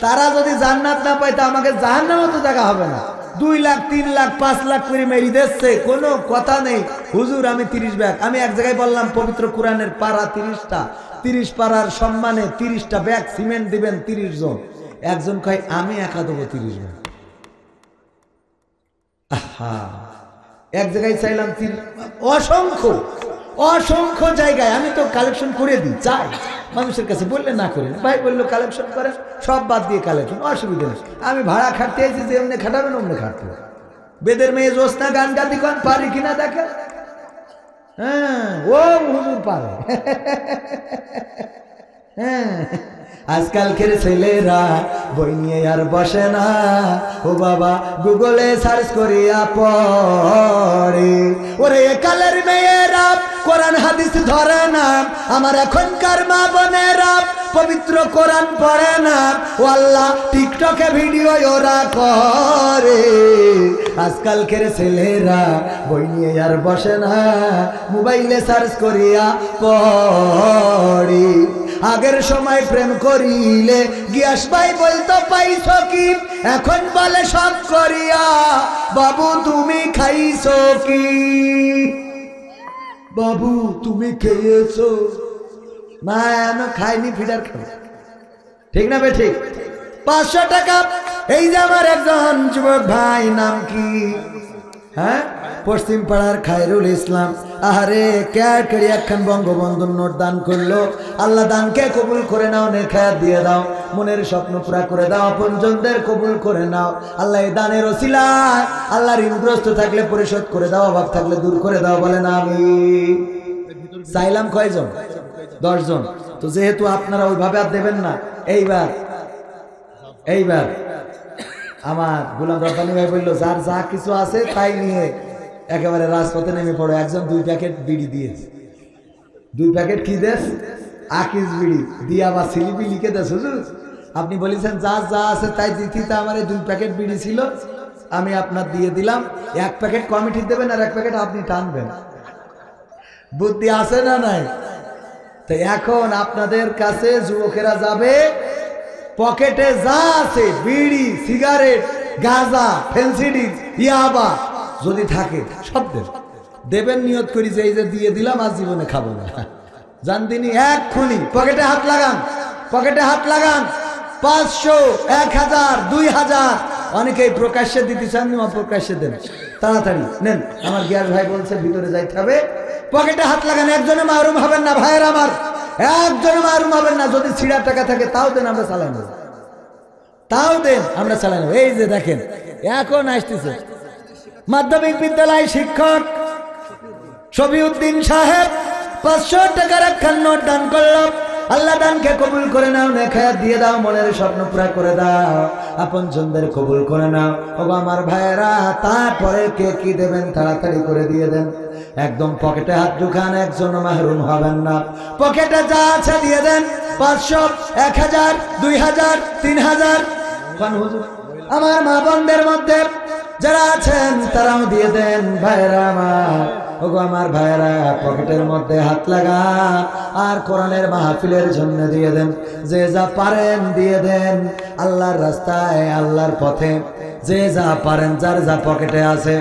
তারা যদি জান্নাত না পায় তা আমাকে জাহান্নামে তো জায়গা হবে না। 2 লাখ 3 লাখ 5 লাখ করে মেরি দিচ্ছে, কোনো কথা নেই। হুজুর আমি 30 ব্যাগ, আমি এক জায়গায় বললাম পবিত্র কোরআনের পারা 30টা, 30 পারার সম্মানে 30টা ব্যাগ সিমেন্ট দিবেন 30 জন। একজন কয় আমি একা দেবো 30 ব্যাগ। আহা, এক জায়গায় চাইলাম অসংখ্য জায়গায় আমি তো কালেকশন করে দিই, চাই মানুষের কাছে, বললে না করে। ভাই বললো কালেকশন করে, সব বাদ দিয়ে কালেকশন, অসুবিধা নেই। আমি ভাড়া খাটতে আছি, যে এমনি খাটাবেন অমনি খাটতে। বেদের মেয়ে জোসনা গান গাতি কন পারি কিনা দেখে। হ্যাঁ, ও হুজুর পারে। হ্যাঁ, আজকালকের ছেলেরা বই নিয়ে আর বসে না, ও বাবা গুগলে সার্চ করিয়া পড়ে। ওরে কালের মেয়েরা কোরআন হাদিস ধরে না, আমার এখনকার মা বোনেরা পবিত্র কোরআন পড়ে না। ও আল্লাহ, টিকটকে ভিডিও ওরা করে। আজকালকের ছেলেরা বই নিয়ে আর বসে না, মোবাইলে সার্চ করিয়া পড়ে। আগের সময় প্রেম করিলে গিয়াস ভাই বলতো পাইছ কি, এখন বলে সব করিয়া বাবু তুমি খাইছো কি, বাবু তুমি খেয়েছো না? এনো খাইনি, ফিডার খাই, ঠিক না বে ঠিক? 500 টাকা। এই যে আমার একজন যুবক ভাই, নাম কি? হ্যাঁ, পশ্চিম পাড়ার খায়রুল ইসলাম। আহারে ক্যাট করে একখান বঙ্গবন্ধুর নোট দান করলো। আল্লাহ দানকে কবুল করে নাও, নেখায়াত দিয়ে দাও, মনের স্বপ্ন পুরা করে দাও, আপনজনদের কবুল করে নাও। আল্লাহ এই দানের ওসিলায় আল্লাহ ঋণগ্রস্ত থাকলে পরিশোধ করে দাও, অভাব থাকলে দূর করে দাও, বলেন আমি। চাইলাম কয়জন? 10 জন। তো যেহেতু আপনারা ওইভাবে আর দেবেন না, এইবার আমার গোলাম রব্বানী ভাই বললো যার যা কিছু আছে তাই নিয়ে একেবারে রাজপথে নেমে পড়ো। একজন 2 প্যাকেট বিড়ি দিয়েছে। 2 প্যাকেট কি দেশ? আকিস বিড়ি দিয়ে আবার স্লিপি লিখে দেশ, হুজুর আপনি বলেছেন যা যা আছে তাই দিতে, আমার 2 প্যাকেট বিড়ি ছিল, আমি আপনার দিয়ে দিলাম। 1 প্যাকেট কমিটি দেবেন আর 1 প্যাকেট আপনি টানবেন। বুদ্ধি আছে না নাই? তো এখন আপনাদের কাছে যুবকেরা যাবে, পকেটে যা আছে বিড়ি, সিগারেট, গাঁজা, ফেন্সিডিল, ইয়াবা যদি থাকে সব দেবেন। নিয়ত করি যে এই যে দিয়ে দিলাম আজ জীবনে খাবো না। জানতিনি এক্ষুনি পকেটে হাত লাগান, পকেটে হাত লাগান। 500, 1000, 2000 অনেকেই প্রকাশ্যে দিতে চান, অপ্রকাশ্যে দেন। তাড়াতাড়ি নেন, আমার গিয়াস ভাই বলছে ভিতরে যাইতে হবে। পকেটে হাত লাগান, একজনে মাহরুম হবেন না ভাইয়ের আমার, একজনে মাহরুম হবেন না। যদি ছিঁড়া টাকা থাকে তাও দেন, আমরা চালাই নেব, তাও দেন, আমরা চালাই নেব। এই যে দেখেন এখন আসতেছে মাধ্যমিক বিদ্যালয় শিক্ষক শফিউদ্দিন সাহেব 500 টাকার একখান নোট দান করলো। আল্লাহ দানকে কবুল করে নাও, নেখায়াত দিয়ে দাও, মনের স্বপ্ন পুরা করে দাও, আপন জনদের কবুল করে নাও। ও আমার ভাইয়েরা, তারপরে কে কি দেবেন তাড়াতাড়ি করে দিয়ে দেন। একদম পকেটে হাত ঢুকান, একজন মাহরুম হবেন না। পকেটে যা আছে দিয়ে দেন। 500, 1000, 2000, 3000। আমার মা বোনদের মধ্যে যারা আছেন তারাও দিয়ে দেন। ভাইয়েরা আমার, ওগো আমার ভাইয়েরা, পকেটের মধ্যে হাত লাগা আর কোরআনের মাহফিলের জন্য দিয়ে দেন। যে যা পারেন দিয়ে দেন, আল্লাহর রাস্তায়, আল্লাহর পথে যে যা পারেন, যার যা পকেটে আছে।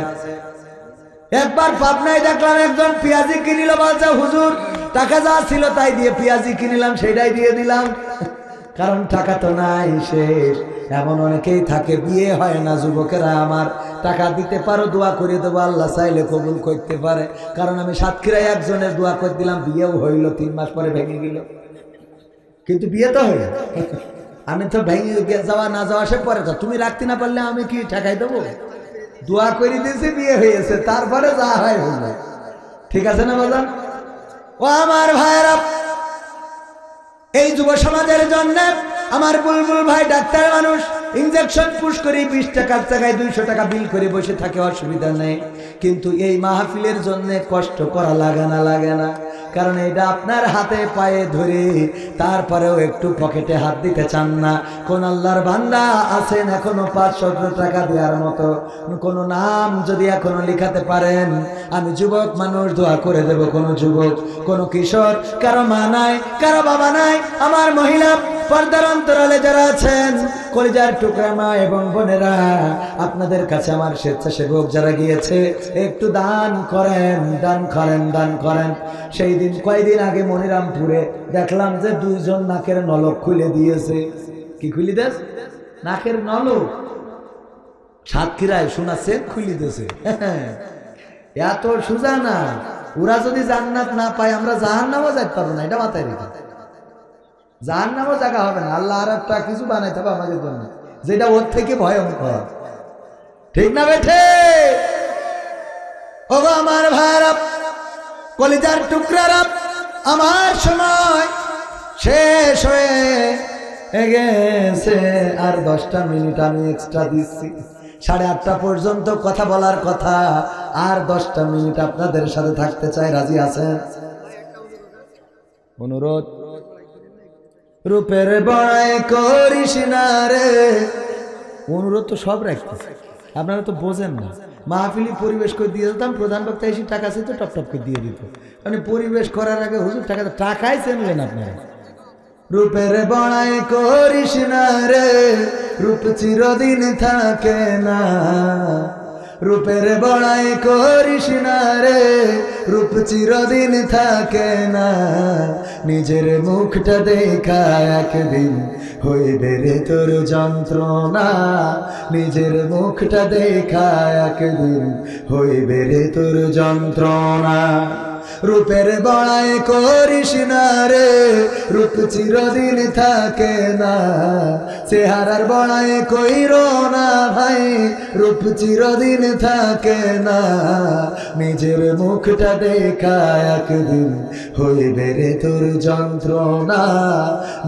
একবার পাবনায় দেখলাম একজন পেঁয়াজি কিনিল, বলছে হুজুর টাকা যা ছিল তাই দিয়ে পেঁয়াজি কিনিলাম, সেটাই দিয়ে দিলাম। কারণ টাকা তো নাই, শেষ। এমন অনেকেই থাকে, বিয়ে হয় না। যুবকেরা আমার, টাকা দিতে পারো, দোয়া করে দেবো, আল্লাহ চাইলে কবুল করতে পারে। কারণ আমি সাতক্ষীরায় একজনের দোয়া করে দিলাম, বিয়েও হইল, 3 মাস পরে ভেঙে গেল, কিন্তু বিয়ে তো হইল। আমি তো ভেঙে যাওয়া না যাওয়া সে পরে, তুমি রাখতে না পারলে আমি কি ঠেকাই দেবো? দোয়া করে দিয়েছি, বিয়ে হয়েছে, তারপরে যা হয় হইল। ঠিক আছে না বাজান? ও আমার ভাইয়েরা, এই যুব সমাজের জন্য আমার বুলবুল ভাই ডাক্তার মানুষ, ইনজেকশন পুশ করে 20 টাকার জায়গায় 200 টাকা বিল করে বসে থাকে, অসুবিধা নেই। কিন্তু এই মাহফিলের জন্য কষ্ট করা লাগে না, লাগে না। কারণ এটা আপনার হাতে পায়ে ধরে, তারপরেও একটু পকেটে হাত দিতে চান না। কোন আল্লাহর বান্দা আছেন এখনো 500 টাকা দেওয়ার মতো? কোন নাম যদি এখনো লিখাতে পারেন, আমি যুবক মানুষ দোয়া করে দেব। কোন যুবক, কোন কিশোর, কারো মা নাই, কারো বাবা নাই, আমার মহিলা পর্দার অন্তরালে যারা আছেন, কলিজার টুকরা মা এবং বোনেরা, আপনাদের কাছে আমার স্বেচ্ছাসেবক যারা গিয়েছে, একটু দান করেন, দান করেন, দান করেন। সেই দিন কয়েকদিন আগে মনিরামপুরে দেখলাম যে 2 জন নাকের নলক খুলে দিয়েছে। কি খুলে দেশ? নাকের নলক। সাতক্ষীরায় শোনাচ্ছে খুলে দিয়েছে। এত সোজা না। ওরা যদি জান্নাত না পায়, আমরা জাহান্নামও যাইতে পারবো না, এটা মাথায় রেখে। জাহান্নামও জায়গা হবে না, আল্লাহ আর একটা কিছু বানাইতে হবে আমাদের জন্য, যেটা ওর থেকে ভয়ঙ্কর। ঠিক না বেঠে? ওগো আমার ভাইরা, কলিজার টুকরারা, আমার সময় শেষ হয়ে গেছে। আর 10টা মিনিট আমি এক্সট্রা দিচ্ছি। 8:30 পর্যন্ত কথা বলার কথা, আর 10টা মিনিট আপনাদের সাথে থাকতে চাই। রাজি আছেন? অনুরোধ। রূপের বড়াই করিস না রে। অনুরোধ তো সব রাখতেছে, আপনারা তো বোঝেন না। মাহফিলি পরিবেশ করে দিয়ে দিতাম, প্রধান বক্তা এসে টাকা চাইত, টপ টপ করে দিয়ে দিত। মানে পরিবেশ করার আগে হুজুর টাকাই চেনলেন আপনারা। রূপের বড়াই করিস না রে, রূপ চিরদিন থাকে না। রূপের বড়াই করিস না রে, রূপ চিরদিন থাকে না। নিজের মুখটা দেখা একদিন হইবে রে তোর যন্ত্রণা। নিজের মুখটা দেখা একদিন হইবে রে তোর যন্ত্রণা। রূপের বড়াই করিস না রে, রূপ চিরদিন থাকে না। চেহারার বড়াই কইরো না ভাই, রূপ চিরদিন থাকে না। নিজের মুখটা দেখা একদিন হইবে রে তোর যন্ত্রণা।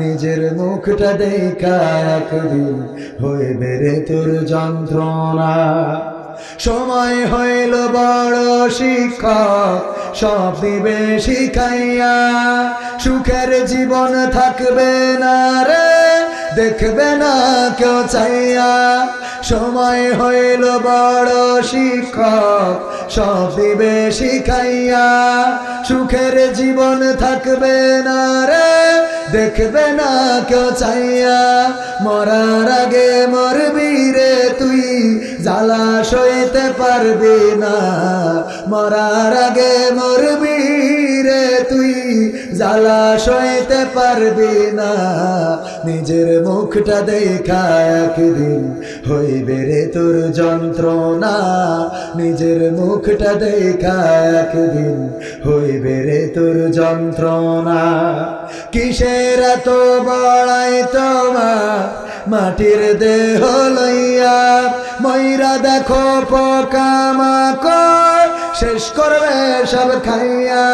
নিজের মুখটা দেখা একদিন হইবে রে তোর যন্ত্রণা। সময় হইল বড় শিক্ষক, সব দিবে শিখাইয়া। সুখের জীবন থাকবে না রে, দেখবে না কেউ চাইয়া। সময় হইল বড় শিক্ষক, সব দিবে শিখাইয়া। সুখের জীবন থাকবে না রে, দেখবে না কেউ চাইয়া। মরার আগে মরবি রে তুই, জ্বালা সইতে পারবি না। মরার আগে মরবি রে তুই, জ্বালা সইতে পারবি না। নিজের মুখটা দেখা একদিন হইবে রে তোর যন্ত্রণা। নিজের মুখটা দেখা একদিন হইবে রে তোর যন্ত্রণা। কিসের এত বড়াই তোমার মাটির দেহ লইয়া। ময়রা দেখো পোকামাকড় শেষ করবে সব খাইয়া।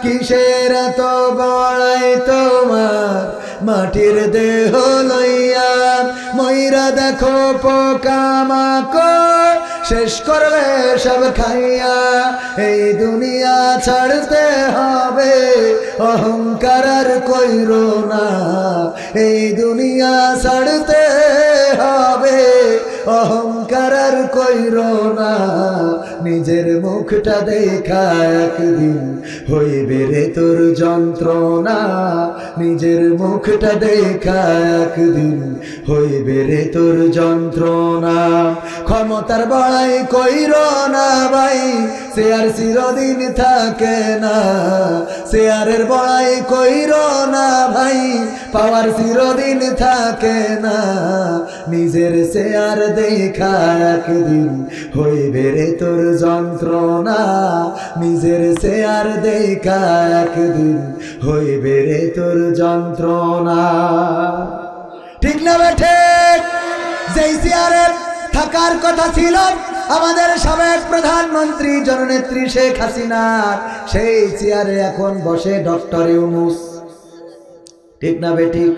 কিসের এত বড়াই তোমার মাটির দেহ লইয়া। ময়রা দেখো পোকামাকড় শেষ করবে সব খাইয়া। এই দুনিয়া ছাড়তে হবে, অহংকার আর কইরো না। এই দুনিয়া ছাড়তে হবে, অহংকার আর কইরো না। নিজের মুখটা দেখা একদিন হইবে রে তোর যন্ত্রণা। নিজের মুখটা দেখা একদিন হইবে রে তোর যন্ত্রণা। ক্ষমতার বড়াই কইরো না ভাই, সে আর চিরদিন থাকে না। শেয়ারের বড়াই কইরো না ভাই, পাওয়ার চিরদিন থাকে না। নিজের শেয়ার দেখা একদিন হইবে রে তোর যন্ত্রণা। নিজের শেয়ার দেখা একদিন হইবে রে তোর যন্ত্রণা। ঠিক না বেঠে? যেই চেয়ারে থাকার কথা ছিল আমাদের সাবেক প্রধানমন্ত্রী জননেত্রী শেখ হাসিনা, সেই চেয়ারে এখন বসে ডক্টর ইউনূস। ঠিক না বেঠিক?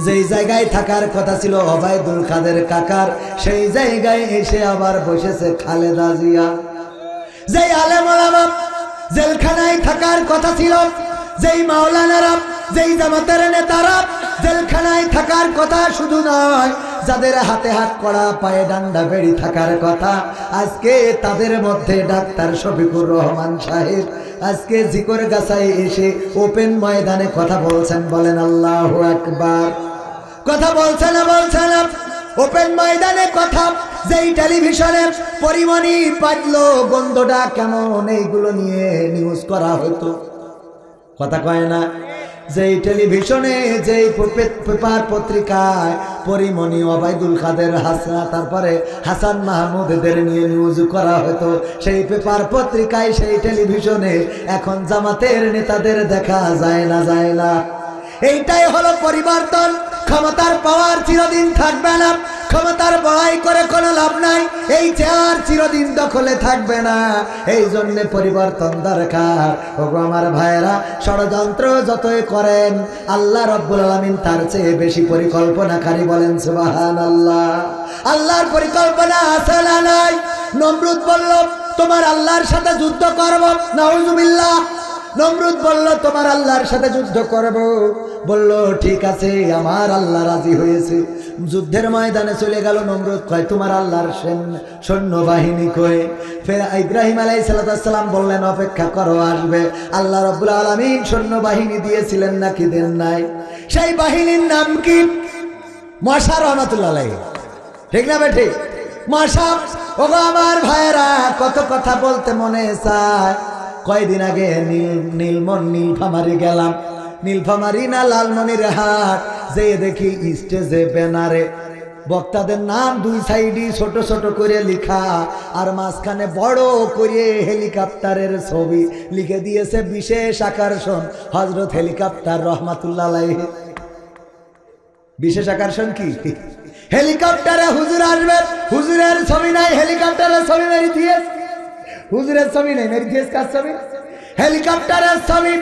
যেই জায়গায় থাকার কথা ছিল ওবায়দুল কাদের কাকার, সেই জায়গায় এসে আবার বসেছে খালেদা জিয়া। যেই আলেম ওলামা জেলখানায় থাকার কথা ছিল, যেই মাওলানারা, যেই জামাতের নেতারা জেলখানায় থাকার কথা শুধু নয়, যাদের হাতে হাত করা পায়ে ডান্ডা বেড়ি থাকার কথা, আজকে তাদের মধ্যে ডাক্তার শফিকুর রহমান সাহেব আজকে জিকর গাছায় এসে ওপেন ময়দানে কথা বলছেন। বলেন আল্লাহু আকবার। কথা বলছে না? বলছে না? ওপেন ময়দানে কথা। যেই টেলিভিশনে পরিমণি পাতলো গন্ধটা কেমন, এইগুলো নিয়ে নিউজ করা হতো। কথা কয় না? যেই টেলিভিশনে, যেই পেপার পত্রিকায় পরিমণি, ওবায়দুল কাদের, হাসান, তারপরে হাসান মাহমুদদের নিয়ে নিউজ করা হতো, সেই পেপার পত্রিকায়, সেই টেলিভিশনে এখন জামাতের নেতাদের দেখা যায় না, যায় না। এইটাই হলো পরিবর্তন। ক্ষমতার পাওয়ার চিরদিন থাকবে না, ক্ষমতার বড়াই করে কোনো লাভ নাই। এই চেয়ার চিরদিন দখলে থাকবে না, এই জন্য পরিবর্তন দরকার। ওগো আমার ভাইয়েরা, ষড়যন্ত্র যতই করেন আল্লাহ রব্বুল আলামিন তার চেয়ে বেশি পরিকল্পনাকারী। বলেন সুবহানাল্লাহ। আল্লাহর পরিকল্পনা আছে না নাই? নমরুদ বলল তোমার আল্লাহর সাথে যুদ্ধ করব, নাউজুবিল্লাহ। নমরুদ বলল তোমার আল্লাহর সাথে যুদ্ধ করব। বলল ঠিক আছে, আমার আল্লাহ রাজি হয়েছে। যুদ্ধের ময়দানে চলে গেল। নমরুদ কয় তোমার আল্লাহর সৈন্যবাহিনী কই? ফের ইব্রাহিম আলাইহিস সালাম বললেন অপেক্ষা করো, আসবে। আল্লাহ রাব্বুল আলামিন সৈন্যবাহিনী দিয়েছিলেন নাকি দেন নাই? সেই বাহিনীর নাম কি? মশা রহমাতুল্লাহ আলাইহি। ঠিক না বেঠি? মশা। ওগো আমার ভাইয়েরা, কত কথা বলতে মনে চায়। কয়দিন আগে নীলফামারী গেলাম। নীলফামারী না লালমনির হাট, যে দেখি স্টেজে ব্যানারে বক্তাদের নাম দুই সাইডে ছোট ছোট করে লেখা, আর মাঝখানে বড় করে হেলিকপ্টারের ছবি লিখে দিয়েছে বিশেষ আকর্ষণ হযরত হেলিকপ্টার রহমাতুল্লাহ আলাইহি। বিশেষ আকর্ষণ কি? হেলিকপ্টারে হুজুর আসবে। হুজুরের ছবি নাই, হেলিকপ্টারের ছবি মেরে দিয়েছে। হুজুরের ছবি নেই, মেরে দিয়েছে কার ছবি? হেলিকপ্টারের ছবি।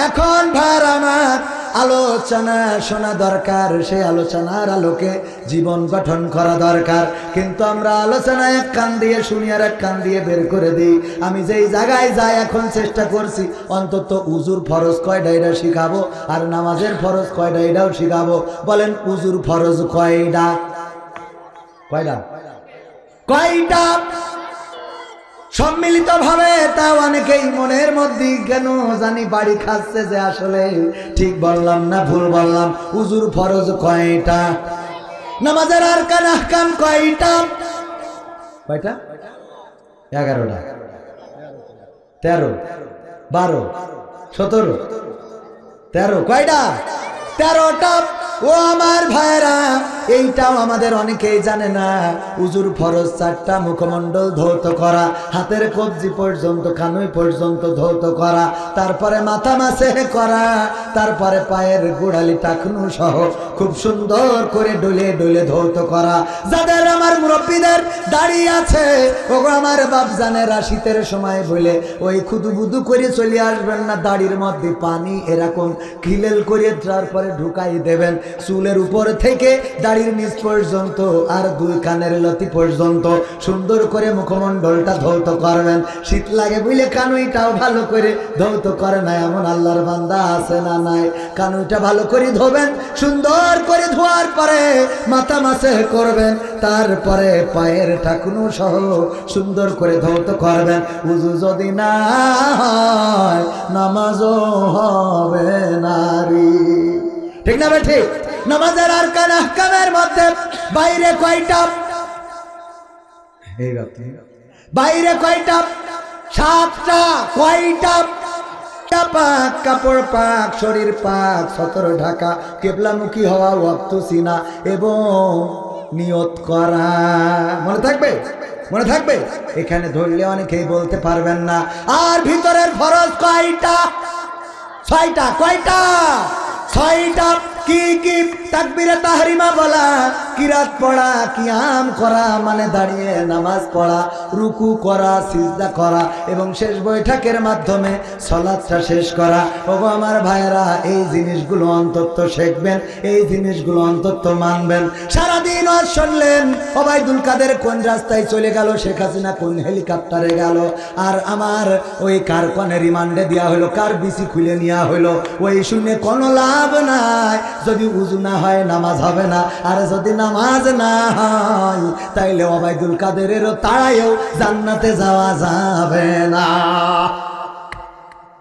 এখন ভাইরা আমার, আলোচনা শোনা দরকার, সেই আলোচনার আলোকে জীবন গঠন করা দরকার। কিন্তু আমরা আলোচনা এক কান দিয়ে শুনি আর এক কান দিয়ে বের করে দিই। আমি যেই জায়গায় যাই এখন চেষ্টা করছি অন্তত উজুর ফরজ কয়টা এটা শিখাবো, আর নামাজের ফরজ কয়টা এটাও শিখাবো। বলেন উজুর ফরজ কয়টা? কয়টা? কয়টা? সম্মিলিত ভাবে তাও অনেকেই মনের মধ্যে কেন জানি বাড়ি খাচ্ছে যে আসলে ঠিক বললাম না ভুল বললাম। উজুর ফরজ কয়টা? নামাজের আরকান আহকাম কয়টা? কয়টা? 11টা, 13, 12, 17, 13। কয়টা? 13টা। ও আমার ভাইরা, এইটাও আমাদের অনেকেই জানে না। উজুর ফরজ 4টা, মুখমণ্ডল ধৌত করা, হাতের কবজি পর্যন্ত কানুই পর্যন্ত ধৌত করা, তারপরে মাথা মাসে করা, তারপরে পায়ের গোড়ালি টাকনু সহ খুব সুন্দর করে ডলে ডলে ধৌত করা। যাদের আমার মুরব্বীদের দাড়ি আছে, ও আমার বাপজানেরা শীতের সময় বলে ওই খুদুবুদু করে চলে আসবেন না, দাড়ির মধ্যে পানি এরকম খিলেল করে তারপরে ঢুকাই দেবেন চুলের উপর থেকে দাড়ির নিচ পর্যন্ত আর 2 কানের লতি পর্যন্ত সুন্দর করে মুখমণ্ডলটা ধৌত করবেন। শীত লাগে বুঝলে কানুইটাও ভালো করে ধৌত করে না এমন আল্লাহর বান্দা আছে না নাই? কানুইটা ভালো করে ধোবেন, সুন্দর করে ধোয়ার পরে মাথা মাসে করবেন, তারপরে পায়ের টাকুনো সহ সুন্দর করে ধৌত করবেন। উজু যদি না হয় নামাজও হবে নারী। ঠিক না ভাই? ঠিক। নামাজের আরকান আহকামের মধ্যে বাইরে কয়টা? বাইরে কয়টা? 7টা। কয়টা? পাক, কাপড় পাক, শরীর পাক, সতর ঢাকা, কেবলামুখী হওয়া, ওয়াক্ত চিনা এবং নিয়ত করা। মনে থাকবে? মনে থাকবে? এখানে ধরলে অনেকেই বলতে পারবেন না। আর ভিতরের ফরজ কয়টা? 6টা। কয়টা? 6টা। কি কি? তাকবীরে তাহরিমা বলা, কিরাত পড়া, কিয়াম করা মানে দাঁড়িয়ে নামাজ পড়া, রুকু করা, সিজদা করা এবং শেষ বৈঠকের মাধ্যমে সালাতটা শেষ করা। ওগো আমার ভাইরা, এই জিনিসগুলো অন্তত শিখবেন, এই জিনিসগুলো অন্তত মানবেন। সারাদিন ওয়াজ শুনলেন, ওবায়দুল কাদের কোন রাস্তায় চলে গেল, শেখ হাসিনা কোন হেলিকপ্টারে গেল, আর আমার ওই কার কোনে রিমান্ডে দেওয়া হলো, কার বিসি খুলে নেওয়া হলো, ওই শুনে কোনো লাভ নাই। যদি উজু না হয় নামাজ হবে না, আর যদি নামাজ না হয় তাইলে ওবায়দুল কাদেরেরও তাড়ায়ও জান্নাতে যাওয়া যাবে না।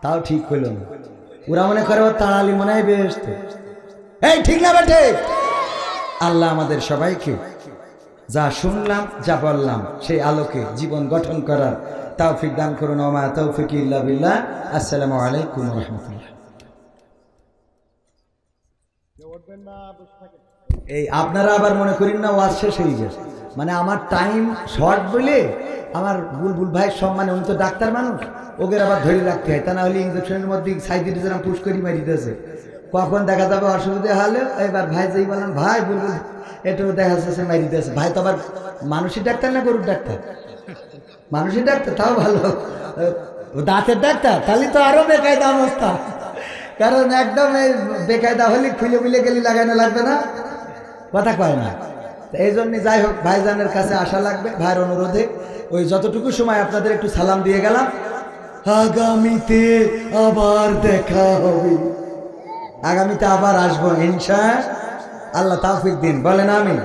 তাও ঠিক হইল না। ওরা মনে করে ও তাড়ালি মনে হয় বেহেশতে। এই ঠিক না বেটে? আল্লাহ আমাদের সবাইকে যা শুনলাম যা বললাম সেই আলোকে জীবন গঠন করার তৌফিক দান করুন। ওমা তৌফিক ইল্লা বিল্লাহ। আসসালামু আলাইকুম ওয়া রাহমাতুল্লাহ। এই আপনারা আবার মনে করেন না ওয়াজ শেষ হয়ে গেছে, মানে আমার টাইম শর্ট বলে আমার বুলবুল ভাই সব, মানে উনি তো ডাক্তার মানুষ, ওদের আবার ধরে রাখতে হয়, তা না হলে ইঞ্জেকশনের মধ্যে সাইডিটিজম পুশ করে মারি দিতেছে, কখন দেখা যাবে অসুবিধা হলে। এবার ভাই যেই বললাম ভাই বুলবুল একটু দেখা যাচ্ছে মারি দিতেছে, ভাই তো আবার মানুষই ডাক্তার না গরুর ডাক্তার? মানুষই ডাক্তার, তাও ভালো, দাঁতের ডাক্তার, তাহলে তো আরো বেকায়দা অবস্থা। কারণ একদম বেকায়দা হলে খুলে খুলে গেলে লাগানো লাগবে না, কথা কয় না। এই জন্য যাই হোক ভাইজানের কাছে আসা লাগবে, ভাইয়ের অনুরোধে ওই যতটুকু সময় আপনাদের একটু সালাম দিয়ে গেলাম। আগামীতে আবার দেখা হবে, আগামীতে আবার আসবো ইনশাআল্লাহ। তৌফিক দিন, বলেন আমিন।